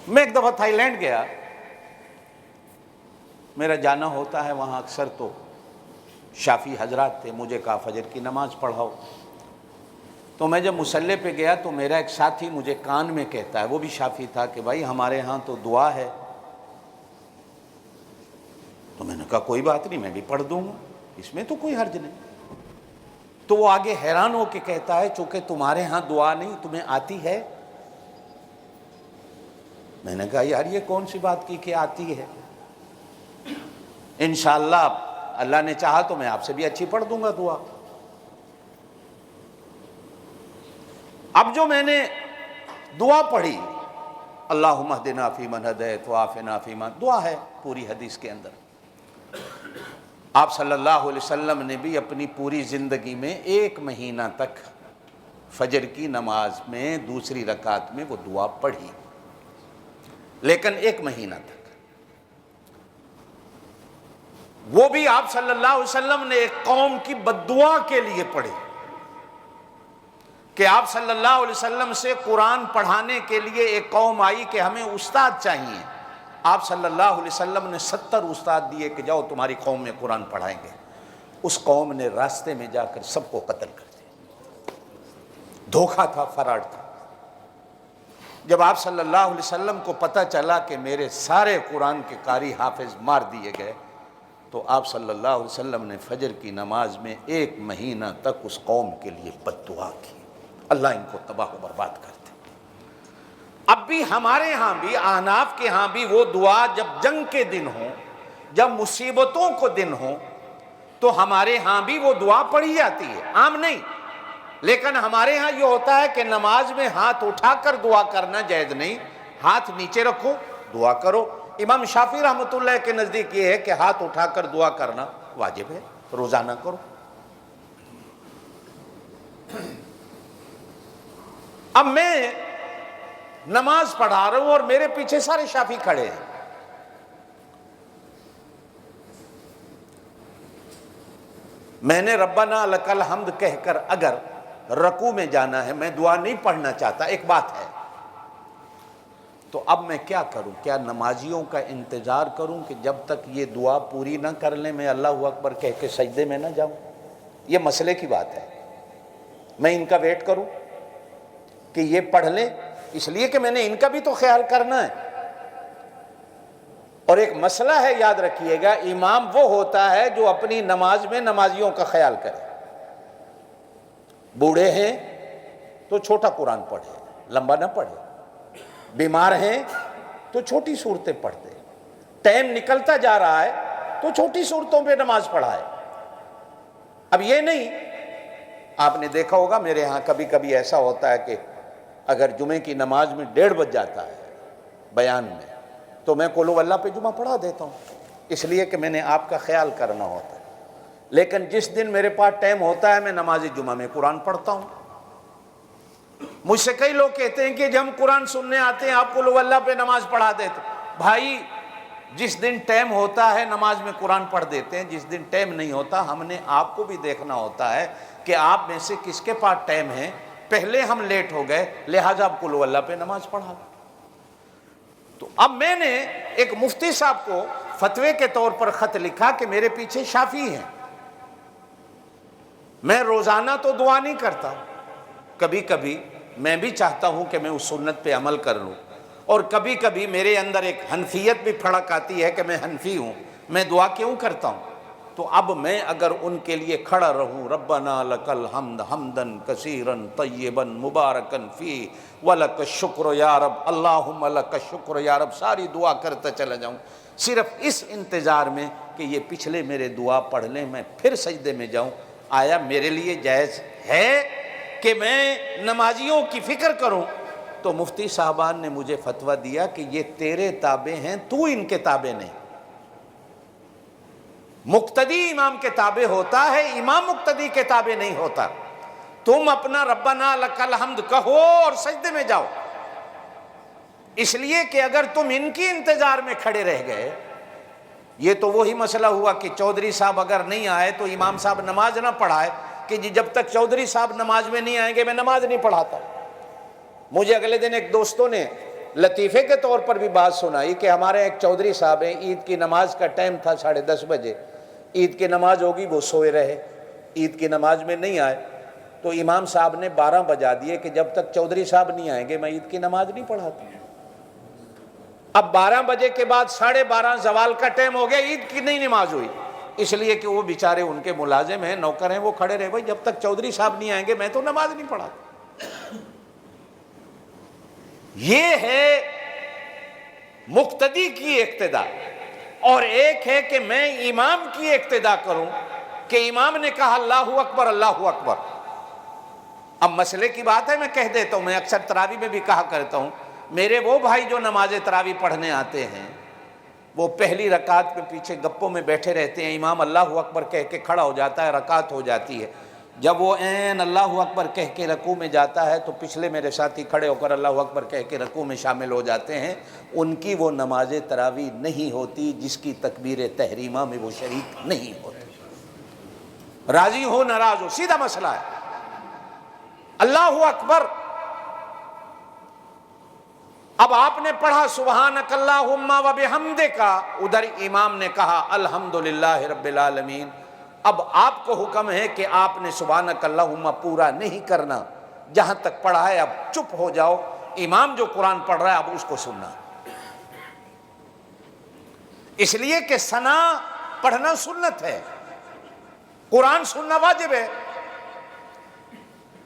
میں ایک دفعہ تھائی لینڈ گیا، میرا جانا ہوتا ہے وہاں اکثر، تو شافی حضرات تھے، مجھے کہا فجر کی نماز پڑھاؤ۔ تو میں جب مصلی پہ گیا تو میرا ایک ساتھی مجھے کان میں کہتا ہے، وہ بھی شافی تھا، کہ بھائی ہمارے ہاں تو دعا ہے۔ تو میں نے کہا کوئی بات نہیں، میں بھی پڑھ دوں گا، اس میں تو کوئی حرج نہیں۔ تو وہ آگے حیران ہو کے کہتا ہے چونکہ تمہارے ہاں دعا نہیں، تمہیں آتی ہے؟ میں نے کہا یار یہ کون سی بات کی کہ آتی ہے، انشاءاللہ اللہ نے چاہا تو میں آپ سے بھی اچھی پڑھ دوں گا دعا۔ اب جو میں نے دعا پڑھی، اللہم اہدنا فیمن ہدیت وعافنا فیمن، دعا ہے پوری حدیث کے اندر۔ آپ صلی اللہ علیہ وسلم نے بھی اپنی پوری زندگی میں 1 مہینہ تک فجر کی نماز میں دوسری رکعت میں وہ دعا پڑھی، لیکن 1 مہینہ تک۔ وہ بھی آپ صلی اللہ علیہ وسلم نے ایک قوم کی بددعا کے لیے پڑھی، کہ آپ صلی اللہ علیہ وسلم سے قرآن پڑھانے کے لیے ایک قوم آئی کہ ہمیں استاد چاہیے۔ آپ صلی اللہ علیہ وسلم نے 70 استاد دیے کہ جاؤ تمہاری قوم میں قرآن پڑھائیں گے۔ اس قوم نے راستے میں جا کر سب کو قتل کر دیا، دھوکہ تھا، فراڈ تھا۔ جب آپ صلی اللہ علیہ وسلم کو پتہ چلا کہ میرے سارے قرآن کے قاری حافظ مار دیے گئے، تو آپ صلی اللہ علیہ وسلم نے فجر کی نماز میں 1 مہینہ تک اس قوم کے لیے بد دعا کی، اللہ ان کو تباہ و برباد کر دے۔ اب بھی ہمارے ہاں بھی، احناف کے ہاں بھی، وہ دعا جب جنگ کے دن ہوں، جب مصیبتوں کو دن ہوں، تو ہمارے ہاں بھی وہ دعا پڑھی جاتی ہے، عام نہیں۔ لیکن ہمارے ہاں یہ ہوتا ہے کہ نماز میں ہاتھ اٹھا کر دعا کرنا جائز نہیں، ہاتھ نیچے رکھو دعا کرو۔ امام شافعی رحمۃ اللہ کے نزدیک یہ ہے کہ ہاتھ اٹھا کر دعا کرنا واجب ہے، روزانہ کرو۔ اب میں نماز پڑھا رہا ہوں اور میرے پیچھے سارے شافعی کھڑے ہیں، میں نے ربنا لک الحمد کہہ کر اگر رکوع میں جانا ہے، میں دعا نہیں پڑھنا چاہتا، ایک بات ہے، تو اب میں کیا کروں؟ کیا نمازیوں کا انتظار کروں کہ جب تک یہ دعا پوری نہ کر لیں میں اللہ اکبر کہہ کے سجدے میں نہ جاؤں؟ یہ مسئلے کی بات ہے، میں ان کا ویٹ کروں کہ یہ پڑھ لیں؟ اس لیے کہ میں نے ان کا بھی تو خیال کرنا ہے۔ اور ایک مسئلہ ہے، یاد رکھیے گا، امام وہ ہوتا ہے جو اپنی نماز میں نمازیوں کا خیال کرے۔ بوڑھے ہیں تو چھوٹا قرآن پڑھے، لمبا نہ پڑھے، بیمار ہیں تو چھوٹی صورتیں پڑھ دے، ٹائم نکلتا جا رہا ہے تو چھوٹی صورتوں پہ نماز پڑھائے۔ اب یہ نہیں، آپ نے دیکھا ہوگا میرے ہاں کبھی کبھی ایسا ہوتا ہے کہ اگر جمعے کی نماز میں 1:30 بج جاتا ہے بیان میں، تو میں قل اللہ پہ جمعہ پڑھا دیتا ہوں، اس لیے کہ میں نے آپ کا خیال کرنا ہوتا ہے۔ لیکن جس دن میرے پاس ٹائم ہوتا ہے میں نماز جمعہ میں قرآن پڑھتا ہوں۔ مجھ سے کئی لوگ کہتے ہیں کہ جب ہم قرآن سننے آتے ہیں آپ قل اللہ پہ نماز پڑھا دیتے۔ بھائی جس دن ٹائم ہوتا ہے نماز میں قرآن پڑھ دیتے ہیں، جس دن ٹائم نہیں ہوتا ہم نے آپ کو بھی دیکھنا ہوتا ہے کہ آپ میں سے کس کے پاس ٹائم ہے، پہلے ہم لیٹ ہو گئے لہٰذا اب قل اللہ پہ نماز پڑھا۔ تو اب میں نے ایک مفتی صاحب کو فتوے کے طور پر خط لکھا کہ میرے پیچھے شافعی ہیں، میں روزانہ تو دعا نہیں کرتا، کبھی کبھی میں بھی چاہتا ہوں کہ میں اس سنت پہ عمل کر لوں، اور کبھی کبھی میرے اندر ایک حنفیت بھی پھڑک آتی ہے کہ میں حنفی ہوں، میں دعا کیوں کرتا ہوں؟ تو اب میں اگر ان کے لیے کھڑا رہوں ربنا لک الحمد حمدا کثیرا طیبا مبارکا فیہ ولک الشکر یا رب اللہم لک الشکر یا رب، ساری دعا کرتا چلا جاؤں صرف اس انتظار میں کہ یہ پچھلے میرے دعا پڑھ لیں میں پھر سجدے میں جاؤں، آیا میرے لیے جائز ہے کہ میں نمازیوں کی فکر کروں؟ تو مفتی صاحبان نے مجھے فتویٰ دیا کہ یہ تیرے تابع ہیں، تو ان کے تابع نہیں۔ مقتدی امام کے تابع ہوتا ہے، امام مقتدی کے تابع نہیں ہوتا۔ تم اپنا ربنا لک الحمد کہو اور سجدے میں جاؤ، اس لیے کہ اگر تم ان کی انتظار میں کھڑے رہ گئے، یہ تو وہی مسئلہ ہوا کہ چودھری صاحب اگر نہیں آئے تو امام صاحب نماز نہ پڑھائے کہ جی جب تک چودھری صاحب نماز میں نہیں آئیں گے میں نماز نہیں پڑھاتا۔ مجھے اگلے دن ایک دوستوں نے لطیفے کے طور پر بھی بات سنائی کہ ہمارے ایک چودھری صاحب ہیں، عید کی نماز کا ٹائم تھا 10:30 بجے، عید کی نماز ہوگی وہ سوئے رہے، عید کی نماز میں نہیں آئے، تو امام صاحب نے 12 بجا دیے کہ جب تک چودھری صاحب نہیں آئیں گے میں عید کی نماز نہیں پڑھاتا۔ اب 12 بجے کے بعد 12:30 زوال کا ٹائم ہو گیا، عید کی نہیں نماز ہوئی، اس لیے کہ وہ بیچارے ان کے ملازم ہیں، نوکر ہیں، وہ کھڑے رہے بھائی جب تک چودھری صاحب نہیں آئیں گے میں تو نماز نہیں پڑھاتا۔ یہ ہے مقتدی کی اقتداء، اور ایک ہے کہ میں امام کی اقتداء کروں کہ امام نے کہا اللہ اکبر اللہ اکبر۔ اب مسئلے کی بات ہے، میں کہہ دیتا ہوں، میں اکثر تراویح میں بھی کہا کرتا ہوں، میرے وہ بھائی جو نماز تراویح پڑھنے آتے ہیں وہ پہلی رکعت کے پیچھے گپوں میں بیٹھے رہتے ہیں، امام اللہ اکبر کہہ کے کھڑا ہو جاتا ہے، رکعت ہو جاتی ہے، جب وہ عین اللہ اکبر کہہ کے رکوع میں جاتا ہے تو پچھلے میرے ساتھی کھڑے ہو کر اللہ اکبر کہہ کے رکوع میں شامل ہو جاتے ہیں، ان کی وہ نماز تراویح نہیں ہوتی جس کی تکبیر تحریمہ میں وہ شریک نہیں ہوتے، راضی ہو ناراض ہو، سیدھا مسئلہ ہے۔ اللہ اکبر، اب آپ نے پڑھا سبحانک اللہم و بحمدک، ادھر امام نے کہا الحمدللہ رب العالمین، اب آپ کو حکم ہے کہ آپ نے سبحانک اللہم پورا نہیں کرنا، جہاں تک پڑھا ہے اب چپ ہو جاؤ، امام جو قرآن پڑھ رہا ہے اب اس کو سننا، اس لیے کہ ثنا پڑھنا سنت ہے، قرآن سننا واجب ہے۔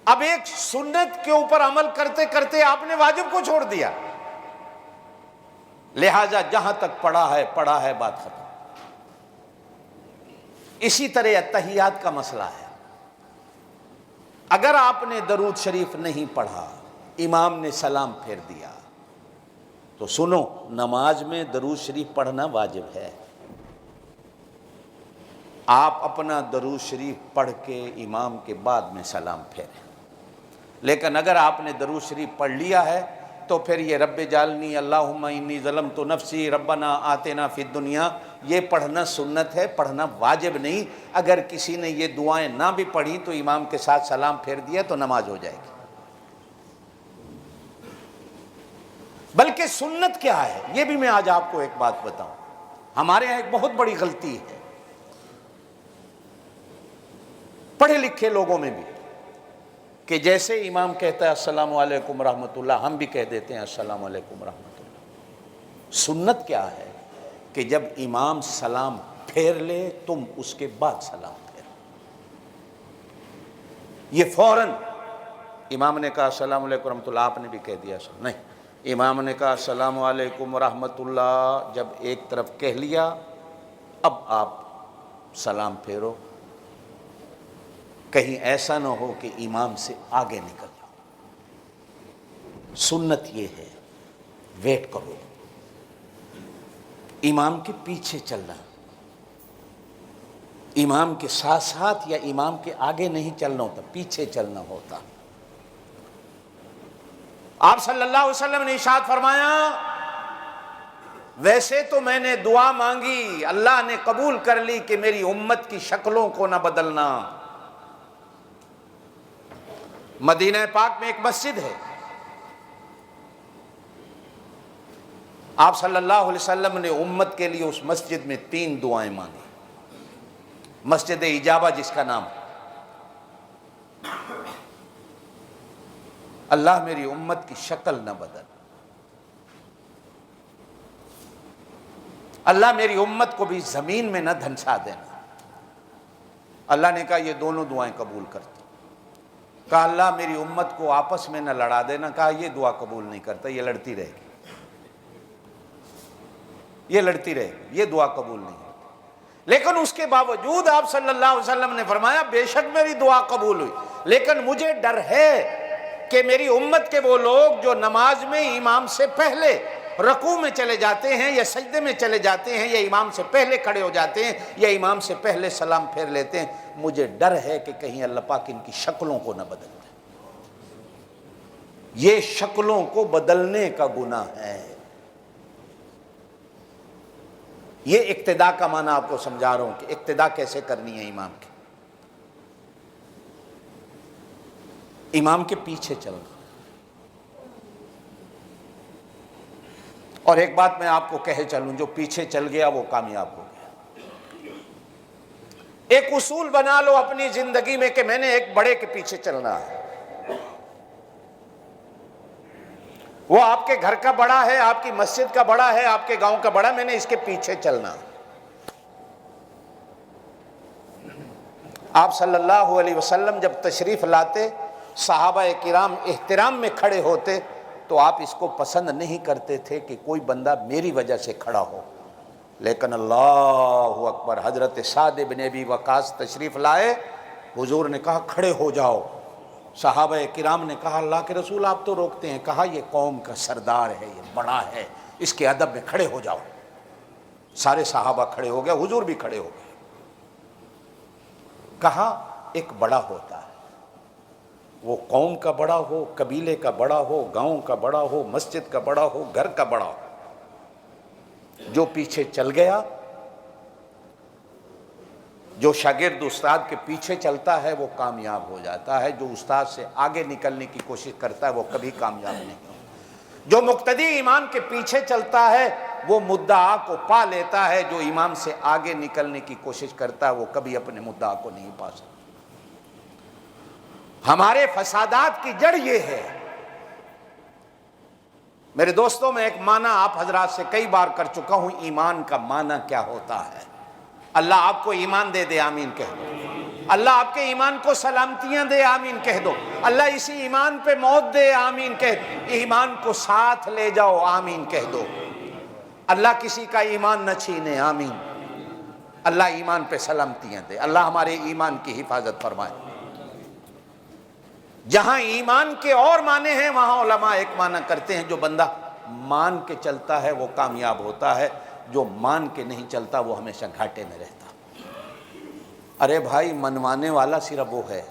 اب ایک سنت کے اوپر عمل کرتے کرتے آپ نے واجب کو چھوڑ دیا، لہذا جہاں تک پڑھا ہے بات ختم۔ اسی طرح اتحیات کا مسئلہ ہے، اگر آپ نے درود شریف نہیں پڑھا، امام نے سلام پھیر دیا، تو سنو، نماز میں درود شریف پڑھنا واجب ہے، آپ اپنا درود شریف پڑھ کے امام کے بعد میں سلام پھیریں، لیکن اگر آپ نے درود شریف پڑھ لیا ہے تو پھر یہ رب جعلنی اللہم انی ظلمت نفسی ربنا آتنا فی الدنیا، یہ پڑھنا سنت ہے، پڑھنا واجب نہیں۔ اگر کسی نے یہ دعائیں نہ بھی پڑھی تو امام کے ساتھ سلام پھیر دیا تو نماز ہو جائے گی۔ بلکہ سنت کیا ہے یہ بھی میں آج آپ کو ایک بات بتاؤں، ہمارے یہاں ایک بہت بڑی غلطی ہے پڑھے لکھے لوگوں میں بھی، کہ جیسے امام کہتا ہے السلام علیکم رحمۃ اللہ، ہم بھی کہہ دیتے ہیں السلام علیکم رحمۃ اللہ۔ سنت کیا ہے کہ جب امام سلام پھیر لے تم اس کے بعد سلام پھیرو، یہ فوراً امام نے کہا السلام علیکم رحمۃ اللہ، آپ نے بھی کہہ دیا نہیں، امام نے کہا السلام علیکم رحمۃ اللہ، جب ایک طرف کہہ لیا اب آپ سلام پھیرو، کہیں ایسا نہ ہو کہ امام سے آگے نکل جاؤ۔ سنت یہ ہے ویٹ کرو، امام کے پیچھے چلنا، امام کے ساتھ ساتھ یا امام کے آگے نہیں چلنا ہوتا، پیچھے چلنا ہوتا۔ آپ صلی اللہ علیہ وسلم نے ارشاد فرمایا ویسے تو میں نے دعا مانگی، اللہ نے قبول کر لی کہ میری امت کی شکلوں کو نہ بدلنا۔ مدینہ پاک میں ایک مسجد ہے، آپ صلی اللہ علیہ وسلم نے امت کے لیے اس مسجد میں 3 دعائیں مانگی۔ مسجد اجابہ جس کا نام، اللہ میری امت کی شکل نہ بدل، اللہ میری امت کو بھی زمین میں نہ دھنسا دینا۔ اللہ نے کہا یہ دونوں دعائیں قبول کرتا۔ کہا اللہ میری امت کو آپس میں نہ لڑا دینا، کہا یہ دعا قبول نہیں کرتا، یہ لڑتی رہے گی، یہ لڑتی رہے گی، یہ دعا قبول نہیں ہے۔ لیکن اس کے باوجود آپ صلی اللہ علیہ وسلم نے فرمایا بے شک میری دعا قبول ہوئی، لیکن مجھے ڈر ہے کہ میری امت کے وہ لوگ جو نماز میں امام سے پہلے رکوع میں چلے جاتے ہیں یا سجدے میں چلے جاتے ہیں یا امام سے پہلے کھڑے ہو جاتے ہیں یا امام سے پہلے سلام پھیر لیتے ہیں، مجھے ڈر ہے کہ کہیں اللہ پاک ان کی شکلوں کو نہ بدل دے۔ یہ شکلوں کو بدلنے کا گناہ ہے۔ یہ اقتداء کا معنی آپ کو سمجھا رہا ہوں کہ اقتداء کیسے کرنی ہے امام کی۔ امام کے پیچھے چلنا۔ اور ایک بات میں آپ کو کہے چلوں، جو پیچھے چل گیا وہ کامیاب ہو گیا۔ ایک اصول بنا لو اپنی زندگی میں کہ میں نے ایک بڑے کے پیچھے چلنا ہے۔ وہ آپ کے گھر کا بڑا ہے، آپ کی مسجد کا بڑا ہے، آپ کے گاؤں کا بڑا، میں نے اس کے پیچھے چلنا۔ آپ صلی اللہ علیہ وسلم جب تشریف لاتے، صحابہ کرام احترام میں کھڑے ہوتے تو آپ اس کو پسند نہیں کرتے تھے کہ کوئی بندہ میری وجہ سے کھڑا ہو، لیکن اللہ اکبر، حضرت سعد بن ابی وقاص تشریف لائے، حضور نے کہا کھڑے ہو جاؤ۔ صحابہ کرام نے کہا اللہ کے رسول آپ تو روکتے ہیں، کہا یہ قوم کا سردار ہے، یہ بڑا ہے، اس کے ادب میں کھڑے ہو جاؤ۔ سارے صحابہ کھڑے ہو گئے، حضور بھی کھڑے ہو گئے۔ کہا ایک بڑا ہوتا ہے، وہ قوم کا بڑا ہو، قبیلے کا بڑا ہو، گاؤں کا بڑا ہو، مسجد کا بڑا ہو، گھر کا بڑا ہو، جو پیچھے چل گیا، جو شاگرد استاد کے پیچھے چلتا ہے وہ کامیاب ہو جاتا ہے، جو استاد سے آگے نکلنے کی کوشش کرتا ہے وہ کبھی کامیاب نہیں ہوتا۔ جو مقتدی امام کے پیچھے چلتا ہے وہ مدعا کو پا لیتا ہے، جو امام سے آگے نکلنے کی کوشش کرتا ہے وہ کبھی اپنے مدعا کو نہیں پا سکتا۔ ہمارے فسادات کی جڑ یہ ہے۔ میرے دوستوں، میں ایک معنی آپ حضرات سے کئی بار کر چکا ہوں، ایمان کا معنی کیا ہوتا ہے۔ اللہ آپ کو ایمان دے دے، آمین کہہ دو۔ اللہ آپ کے ایمان کو سلامتیاں دے، آمین کہہ دو۔ اللہ اسی ایمان پہ موت دے، آمین کہہ دو۔ ایمان کو ساتھ لے جاؤ، آمین کہہ دو۔ اللہ کسی کا ایمان نہ چھینے، آمین۔ اللہ ایمان پہ سلامتیاں دے، اللہ ہمارے ایمان کی حفاظت فرمائے۔ جہاں ایمان کے اور معنی ہیں وہاں علماء ایک معنی کرتے ہیں، جو بندہ مان کے چلتا ہے وہ کامیاب ہوتا ہے، جو مان کے نہیں چلتا وہ ہمیشہ گھاٹے میں رہتا۔ ارے بھائی، منوانے والا صرف وہ ہے،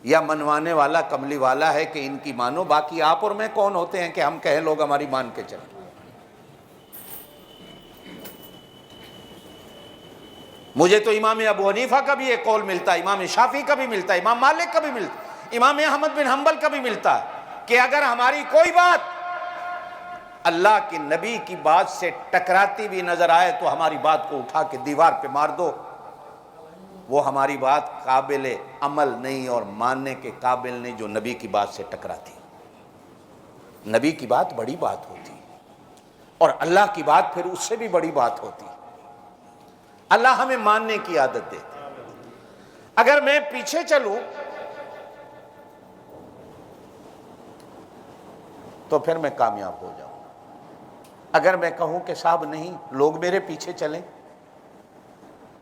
یا منوانے والا کملی والا ہے کہ ان کی مانو، باقی آپ اور میں کون ہوتے ہیں کہ ہم کہیں لوگ ہماری مان کے چلیں۔ مجھے تو امام ابو حنیفہ کا بھی ایک قول ملتا ہے، امام شافعی کا بھی ملتا ہے، امام مالک کا بھی ملتا ہے، امام احمد بن حنبل کا بھی ملتا ہے کہ اگر ہماری کوئی بات اللہ کے نبی کی بات سے ٹکراتی بھی نظر آئے تو ہماری بات کو اٹھا کے دیوار پہ مار دو، وہ ہماری بات قابل عمل نہیں اور ماننے کے قابل نہیں جو نبی کی بات سے ٹکراتی۔ نبی کی بات بڑی بات ہوتی اور اللہ کی بات پھر اس سے بھی بڑی بات ہوتی۔ اللہ ہمیں ماننے کی عادت دیتے۔ اگر میں پیچھے چلوں تو پھر میں کامیاب ہو جاؤں۔ اگر میں کہوں کہ صاحب نہیں، لوگ میرے پیچھے چلیں،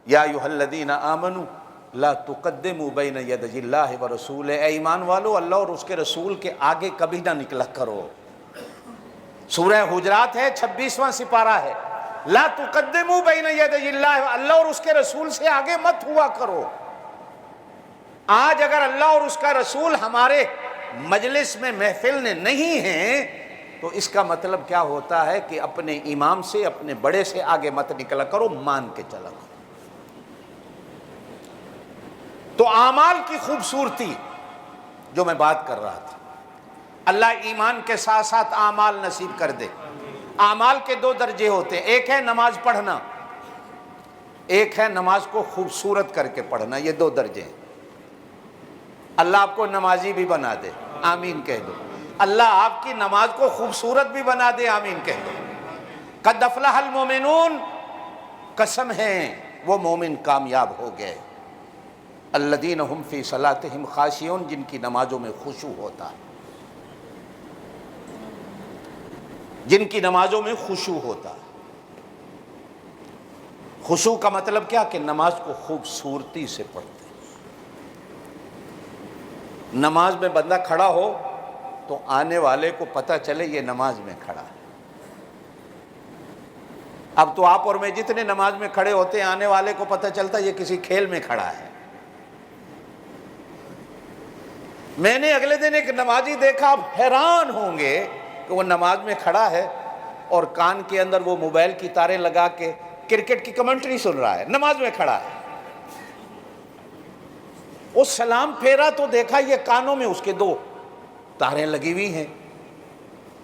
یا ایھا الذین آمنوا لا تقدموا بین یدی اللہ ورسولہ، اے ایمان والو اللہ اور اس کے رسول کے آگے کبھی نہ نکلا کرو۔ سورہ حجرات ہے، 26واں سپارہ ہے، لا تقدموا بین یدی اللہ، اللہ اور اس کے رسول سے آگے مت ہوا کرو۔ آج اگر اللہ اور اس کا رسول ہمارے مجلس میں محفل میں نہیں ہیں تو اس کا مطلب کیا ہوتا ہے کہ اپنے امام سے، اپنے بڑے سے آگے مت نکلا کرو، مان کے چلا کرو۔ تو اعمال کی خوبصورتی جو میں بات کر رہا تھا، اللہ ایمان کے ساتھ ساتھ اعمال نصیب کر دے۔ اعمال کے دو درجے ہوتے ہیں، ایک ہے نماز پڑھنا، ایک ہے نماز کو خوبصورت کر کے پڑھنا، یہ دو درجے ہیں۔ اللہ آپ کو نمازی بھی بنا دے، آمین کہہ دو۔ اللہ آپ کی نماز کو خوبصورت بھی بنا دے، آمین کہہ دو۔ قد افلح المومنون، قسم ہے وہ مومن کامیاب ہو گئے، الذین هم فی صلاتہم خاشعون، جن کی نمازوں میں خشوع ہوتا ہے، جن کی نمازوں میں خشوع ہوتا ہے۔ خشوع کا مطلب کیا کہ نماز کو خوبصورتی سے پڑھتے ہیں۔ نماز میں بندہ کھڑا ہو تو آنے والے کو پتہ چلے یہ نماز میں کھڑا ہے۔ اب تو آپ اور میں جتنے نماز میں کھڑے ہوتے ہیں، آنے والے کو پتہ چلتا یہ کسی کھیل میں کھڑا ہے۔ میں نے اگلے دن ایک نمازی دیکھا، آپ حیران ہوں گے کہ وہ نماز میں کھڑا ہے اور کان کے اندر وہ موبائل کی تاریں لگا کے کرکٹ کی کمنٹری سن رہا ہے، نماز میں کھڑا ہے۔ وہ سلام پھیرا تو دیکھا یہ کانوں میں اس کے دو تاریں لگی ہوئی ہیں،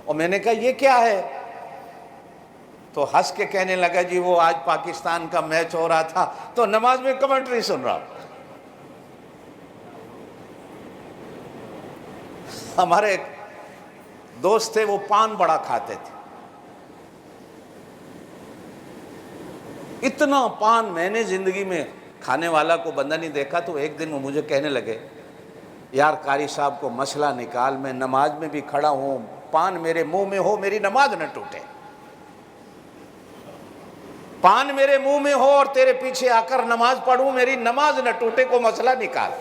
اور میں نے کہا یہ کیا ہے؟ تو ہنس کے کہنے لگا جی وہ آج پاکستان کا میچ ہو رہا تھا تو نماز میں کمنٹری سن رہا۔ ہمارے ایک دوست تھے، وہ پان بڑا کھاتے تھے، اتنا پان میں نے زندگی میں کھانے والا کو بندہ نہیں دیکھا۔ تو ایک دن وہ مجھے کہنے لگے یار قاری صاحب کو مسئلہ نکال، میں نماز میں بھی کھڑا ہوں، پان میرے منہ میں ہو میری نماز نہ ٹوٹے، پان میرے منہ میں ہو اور تیرے پیچھے آ کر نماز پڑھوں میری نماز نہ ٹوٹے، کو مسئلہ نکال۔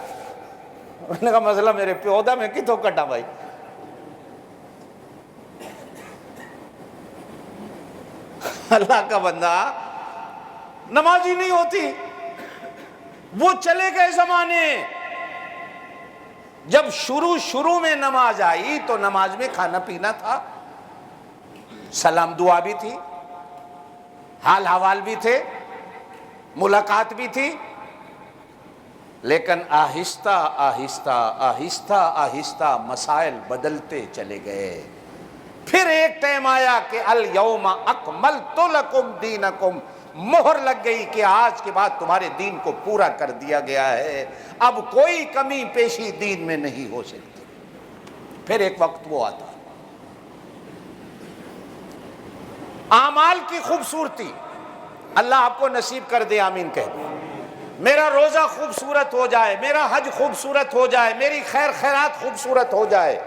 میں نے کہا مسئلہ میرے پیودا میں کتوں کٹا بھائی۔ اللہ کا بندہ نمازی نہیں ہوتی۔ وہ چلے گئے زمانے جب شروع میں نماز آئی تو نماز میں کھانا پینا تھا، سلام دعا بھی تھی، حال حوال بھی تھے، ملاقات بھی تھی، لیکن آہستہ آہستہ آہستہ آہستہ مسائل بدلتے چلے گئے۔ پھر ایک ٹائم آیا کہ الیوم اکملت لکم دینکم، مہر لگ گئی کہ آج کے بعد تمہارے دین کو پورا کر دیا گیا ہے، اب کوئی کمی پیشی دین میں نہیں ہو سکتی۔ پھر ایک وقت وہ آتا، اعمال کی خوبصورتی اللہ آپ کو نصیب کر دے، آمین کہہ دو۔ میرا روزہ خوبصورت ہو جائے، میرا حج خوبصورت ہو جائے، میری خیر خیرات خوبصورت ہو جائے۔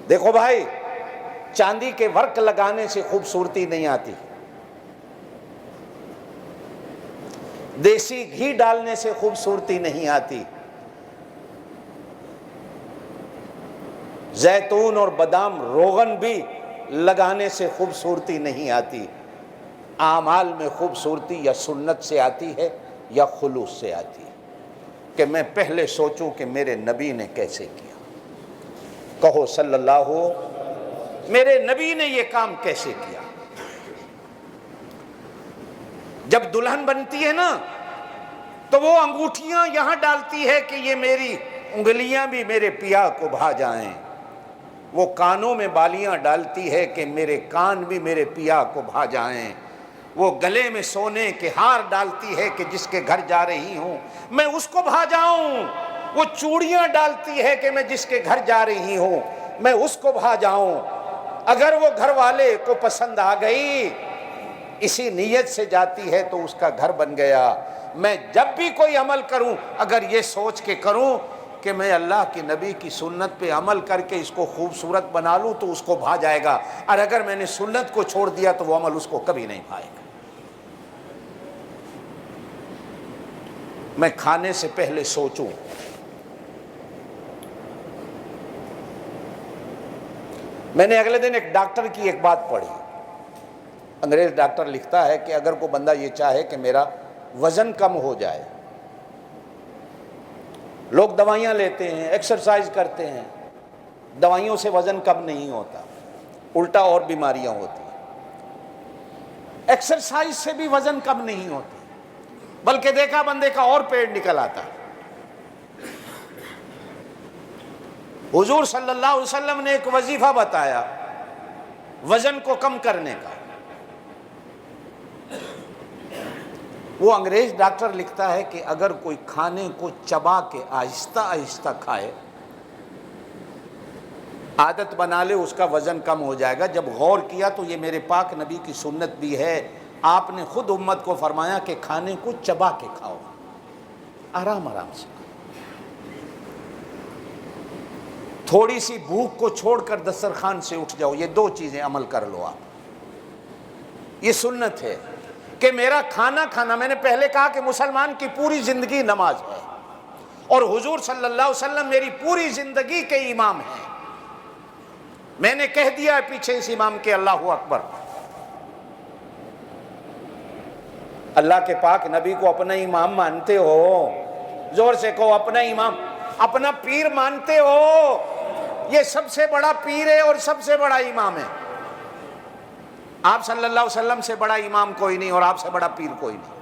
دیکھو بھائی، چاندی کے ورق لگانے سے خوبصورتی نہیں آتی، دیسی گھی ڈالنے سے خوبصورتی نہیں آتی، زیتون اور بادام روغن بھی لگانے سے خوبصورتی نہیں آتی۔ اعمال میں خوبصورتی یا سنت سے آتی ہے یا خلوص سے آتی ہے، کہ میں پہلے سوچوں کہ میرے نبی نے کیسے کیا، کہو صلی اللہ ہو، میرے نبی نے یہ کام کیسے کیا۔ جب دلہن بنتی ہے نا تو وہ انگوٹھیاں یہاں ڈالتی ہے کہ یہ میری انگلیاں بھی میرے پیا کو بھا جائیں، وہ کانوں میں بالیاں ڈالتی ہے کہ میرے کان بھی میرے پیا کو بھا جائیں، وہ گلے میں سونے کے ہار ڈالتی ہے کہ جس کے گھر جا رہی ہوں میں اس کو بھا جاؤں، وہ چوڑیاں ڈالتی ہے کہ میں جس کے گھر جا رہی ہوں میں اس کو بھا جاؤں۔ اگر وہ گھر والے کو پسند آ گئی، اسی نیت سے جاتی ہے تو اس کا گھر بن گیا۔ میں جب بھی کوئی عمل کروں اگر یہ سوچ کے کروں کہ میں اللہ کے نبی کی سنت پہ عمل کر کے اس کو خوبصورت بنا لوں تو اس کو بھا جائے گا، اور اگر میں نے سنت کو چھوڑ دیا تو وہ عمل اس کو کبھی نہیں بھائے گا۔ میں کھانے سے پہلے سوچوں۔ میں نے اگلے دن ایک ڈاکٹر کی ایک بات پڑھی، انگریز ڈاکٹر لکھتا ہے کہ اگر کوئی بندہ یہ چاہے کہ میرا وزن کم ہو جائے، لوگ دوائیاں لیتے ہیں، ایکسرسائز کرتے ہیں، دوائیوں سے وزن کم نہیں ہوتا، الٹا اور بیماریاں ہوتی ہیں۔ ایکسرسائز سے بھی وزن کم نہیں ہوتا، بلکہ دیکھا بندے کا اور پیٹ نکل آتا ہے۔ حضور صلی اللہ علیہ وسلم نے ایک وظیفہ بتایا وزن کو کم کرنے کا۔ وہ انگریز ڈاکٹر لکھتا ہے کہ اگر کوئی کھانے کو چبا کے آہستہ آہستہ کھائے، عادت بنا لے، اس کا وزن کم ہو جائے گا۔ جب غور کیا تو یہ میرے پاک نبی کی سنت بھی ہے، آپ نے خود امت کو فرمایا کہ کھانے کو چبا کے کھاؤ، آرام آرام سے۔ تھوڑی سی بھوک کو چھوڑ کر دسترخوان سے اٹھ جاؤ، یہ دو چیزیں عمل کر لو آپ۔ یہ سنت ہے کہ میرا کھانا کھانا، میں نے پہلے کہا کہ مسلمان کی پوری زندگی نماز ہے، اور حضور صلی اللہ علیہ وسلم میری پوری زندگی کے امام ہیں۔ میں نے کہہ دیا ہے پیچھے اس امام کے اللہ اکبر۔ اللہ کے پاک نبی کو اپنا امام مانتے ہو؟ زور سے کہو، اپنا امام، اپنا پیر مانتے ہو؟ یہ سب سے بڑا پیر ہے اور سب سے بڑا امام ہے۔ آپ صلی اللہ علیہ وسلم سے بڑا امام کوئی نہیں اور آپ سے بڑا پیر کوئی نہیں۔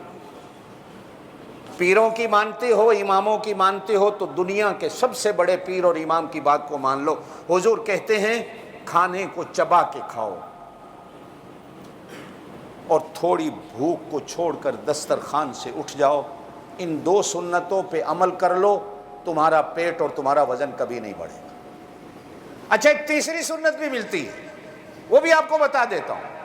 پیروں کی مانتے ہو، اماموں کی مانتے ہو، تو دنیا کے سب سے بڑے پیر اور امام کی بات کو مان لو۔ حضور کہتے ہیں کھانے کو چبا کے کھاؤ، اور تھوڑی بھوک کو چھوڑ کر دسترخوان سے اٹھ جاؤ۔ ان دو سنتوں پہ عمل کر لو، تمہارا پیٹ اور تمہارا وزن کبھی نہیں بڑھے گا۔ اچھا، ایک تیسری سنت بھی ملتی ہے، وہ بھی آپ کو بتا دیتا ہوں۔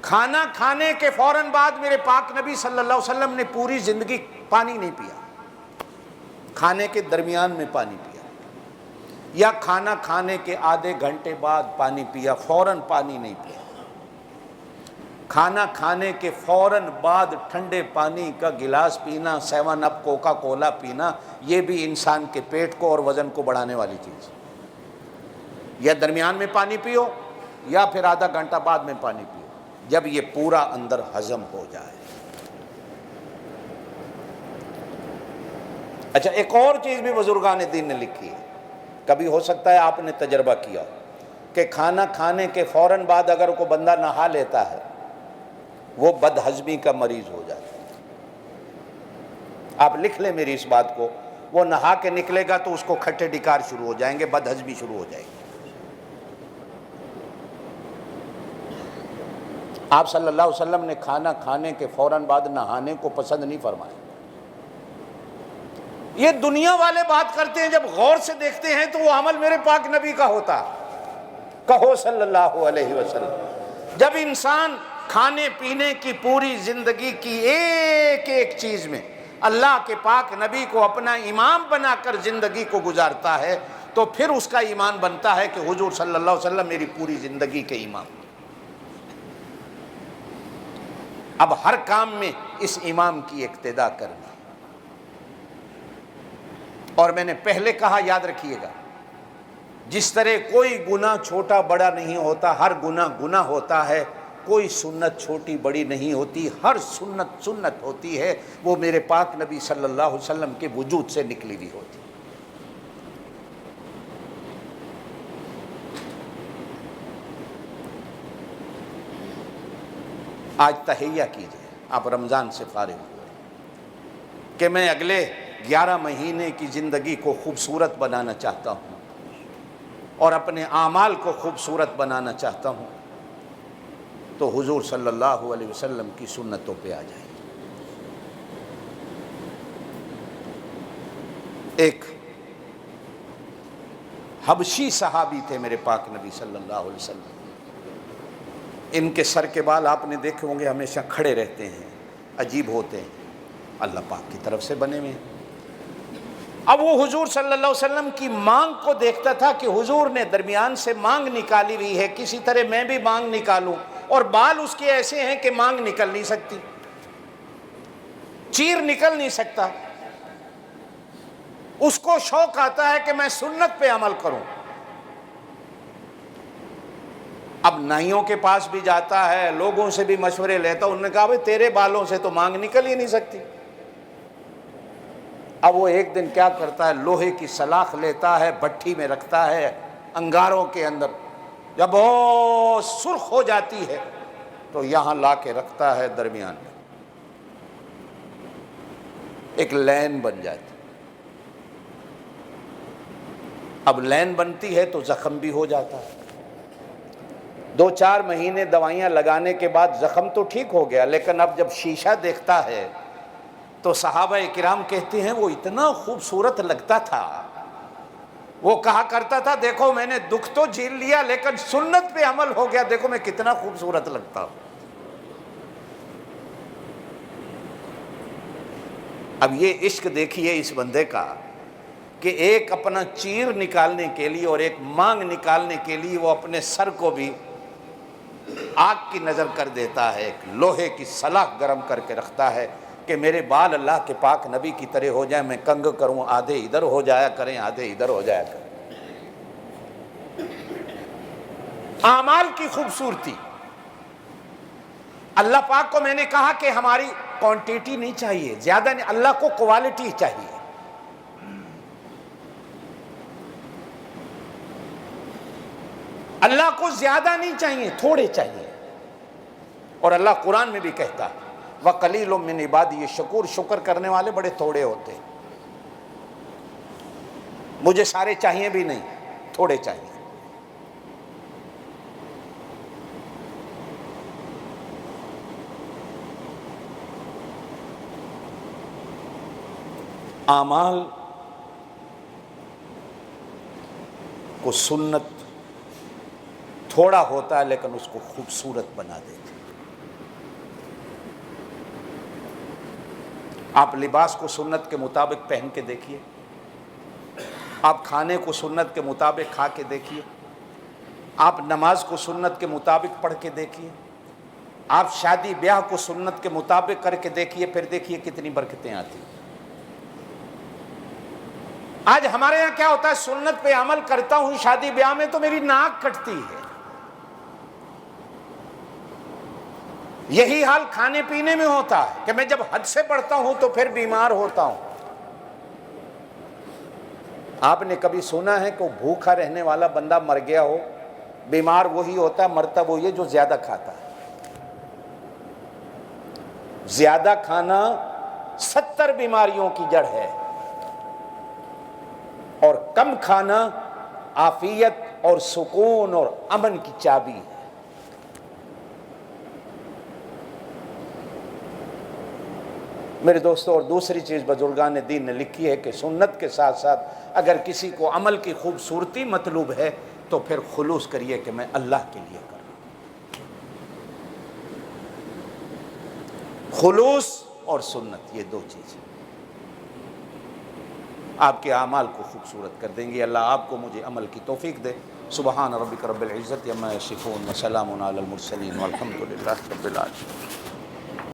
کھانا کھانے کے فوراً بعد میرے پاک نبی صلی اللہ علیہ وسلم نے پوری زندگی پانی نہیں پیا، کھانے کے درمیان میں پانی پیا، یا کھانا کھانے کے آدھے گھنٹے بعد پانی پیا، فوراً پانی نہیں پیا۔ کھانا کھانے کے فوراً بعد ٹھنڈے پانی کا گلاس پینا، 7 اپ، کوکا کولا پینا، یہ بھی انسان کے پیٹ کو اور وزن کو بڑھانے والی چیز ہے۔ یا درمیان میں پانی پیو، یا پھر آدھا گھنٹہ بعد میں پانی پیو، جب یہ پورا اندر ہضم ہو جائے۔ اچھا، ایک اور چیز بھی بزرگان دین نے لکھی ہے، کبھی ہو سکتا ہے آپ نے تجربہ کیا ہو کہ کھانا کھانے کے فوراً بعد اگر کوئی بندہ نہا لیتا ہے، وہ بد ہضمی کا مریض ہو جاتا ہے۔ آپ لکھ لیں میری اس بات کو، وہ نہا کے نکلے گا تو اس کو کھٹے ڈکار شروع ہو جائیں گے، بد ہضمی شروع ہو جائے گی۔ آپ صلی اللہ علیہ وسلم نے کھانا کھانے کے فوراً بعد نہانے کو پسند نہیں فرمایا۔ یہ دنیا والے بات کرتے ہیں، جب غور سے دیکھتے ہیں تو وہ عمل میرے پاک نبی کا ہوتا۔ کہو صلی اللہ علیہ وسلم۔ جب انسان کھانے پینے کی پوری زندگی کی ایک ایک چیز میں اللہ کے پاک نبی کو اپنا امام بنا کر زندگی کو گزارتا ہے، تو پھر اس کا ایمان بنتا ہے کہ حضور صلی اللہ علیہ وسلم میری پوری زندگی کے امام۔ اب ہر کام میں اس امام کی اقتداء کرنی۔ اور میں نے پہلے کہا، یاد رکھیے گا، جس طرح کوئی گناہ چھوٹا بڑا نہیں ہوتا، ہر گناہ گناہ ہوتا ہے، کوئی سنت چھوٹی بڑی نہیں ہوتی، ہر سنت سنت ہوتی ہے، وہ میرے پاک نبی صلی اللہ علیہ وسلم کے وجود سے نکلی ہوئی ہوتی۔ آج تہیہ کیجئے، آپ رمضان سے فارغ ہوئے، کہ میں اگلے 11 مہینے کی زندگی کو خوبصورت بنانا چاہتا ہوں اور اپنے اعمال کو خوبصورت بنانا چاہتا ہوں، تو حضور صلی اللہ علیہ وسلم کی سنتوں پہ آ جائیں۔ ایک حبشی صحابی تھے میرے پاک نبی صلی اللہ علیہ وسلم، ان کے سر کے بال آپ نے دیکھے ہوں گے ہمیشہ کھڑے رہتے ہیں، عجیب ہوتے ہیں، اللہ پاک کی طرف سے بنے ہوئے ہیں۔ اب وہ حضور صلی اللہ علیہ وسلم کی مانگ کو دیکھتا تھا کہ حضور نے درمیان سے مانگ نکالی ہوئی ہے، کسی طرح میں بھی مانگ نکالوں، اور بال اس کے ایسے ہیں کہ مانگ نکل نہیں سکتی، چیر نکل نہیں سکتا۔ اس کو شوق آتا ہے کہ میں سنت پہ عمل کروں۔ اب نائیوں کے پاس بھی جاتا ہے، لوگوں سے بھی مشورے لیتا، انہوں نے کہا بھئی تیرے بالوں سے تو مانگ نکل ہی نہیں سکتی۔ اب وہ ایک دن کیا کرتا ہے، لوہے کی سلاخ لیتا ہے، بھٹی میں رکھتا ہے، انگاروں کے اندر جب بہت سرخ ہو جاتی ہے تو یہاں لا کے رکھتا ہے درمیان میں، ایک لین بن جاتی۔ اب لین بنتی ہے تو زخم بھی ہو جاتا ہے، 2-4 مہینے دوائیاں لگانے کے بعد زخم تو ٹھیک ہو گیا، لیکن اب جب شیشہ دیکھتا ہے تو صحابہ کرام کہتے ہیں وہ اتنا خوبصورت لگتا تھا، وہ کہا کرتا تھا دیکھو میں نے دکھ تو جھیل لیا لیکن سنت پہ عمل ہو گیا، دیکھو میں کتنا خوبصورت لگتا ہوں۔ اب یہ عشق دیکھیے اس بندے کا کہ ایک اپنا چیر نکالنے کے لیے اور ایک مانگ نکالنے کے لیے وہ اپنے سر کو بھی آگ کی نظر کر دیتا ہے، ایک لوہے کی سلاخ گرم کر کے رکھتا ہے کہ میرے بال اللہ کے پاک نبی کی طرح ہو جائیں، میں کنگ کروں، آدھے ادھر ہو جایا کریں آدھے ادھر ہو جایا کریں۔ اعمال کی خوبصورتی، اللہ پاک کو میں نے کہا کہ ہماری کوانٹیٹی نہیں چاہیے زیادہ، نہیں، اللہ کو کوالٹی چاہیے۔ اللہ کو زیادہ نہیں چاہیے، تھوڑے چاہیے۔ اور اللہ قرآن میں بھی کہتا ہے وَقَلِيلٌ مِّنْ عِبَادِيَ الشَّكُورُ، شکر کرنے والے بڑے تھوڑے ہوتے ہیں، مجھے سارے چاہیے بھی نہیں، تھوڑے چاہیے۔ اعمال کو سنت تھوڑا ہوتا ہے لیکن اس کو خوبصورت بنا دیتے۔ آپ لباس کو سنت کے مطابق پہن کے دیکھیے، آپ کھانے کو سنت کے مطابق کھا کے دیکھیے، آپ نماز کو سنت کے مطابق پڑھ کے دیکھیے، آپ شادی بیاہ کو سنت کے مطابق کر کے دیکھیے، پھر دیکھیے کتنی برکتیں آتی۔ آج ہمارے یہاں کیا ہوتا ہے، سنت پہ عمل کرتا ہوں شادی بیاہ میں تو میری ناک کٹتی ہے۔ یہی حال کھانے پینے میں ہوتا ہے کہ میں جب حد سے بڑھتا ہوں تو پھر بیمار ہوتا ہوں۔ آپ نے کبھی سنا ہے کہ وہ بھوکا رہنے والا بندہ مر گیا ہو؟ بیمار وہی ہوتا ہے، مرتا وہی ہے جو زیادہ کھاتا ہے۔ زیادہ کھانا 70 بیماریوں کی جڑ ہے، اور کم کھانا عافیت اور سکون اور امن کی چابی ہے۔ میرے دوستو، اور دوسری چیز بزرگان دین نے لکھی ہے کہ سنت کے ساتھ ساتھ اگر کسی کو عمل کی خوبصورتی مطلوب ہے تو پھر خلوص کریے کہ میں اللہ کے لیے کر رہا ہوں۔ خلوص اور سنت، یہ دو چیزیں آپ کے اعمال کو خوبصورت کر دیں گے۔ اللہ آپ کو مجھے عمل کی توفیق دے۔ سبحان ربک رب العزت عما یصفون وسلام علی المرسلین والحمد للہ رب العالمین۔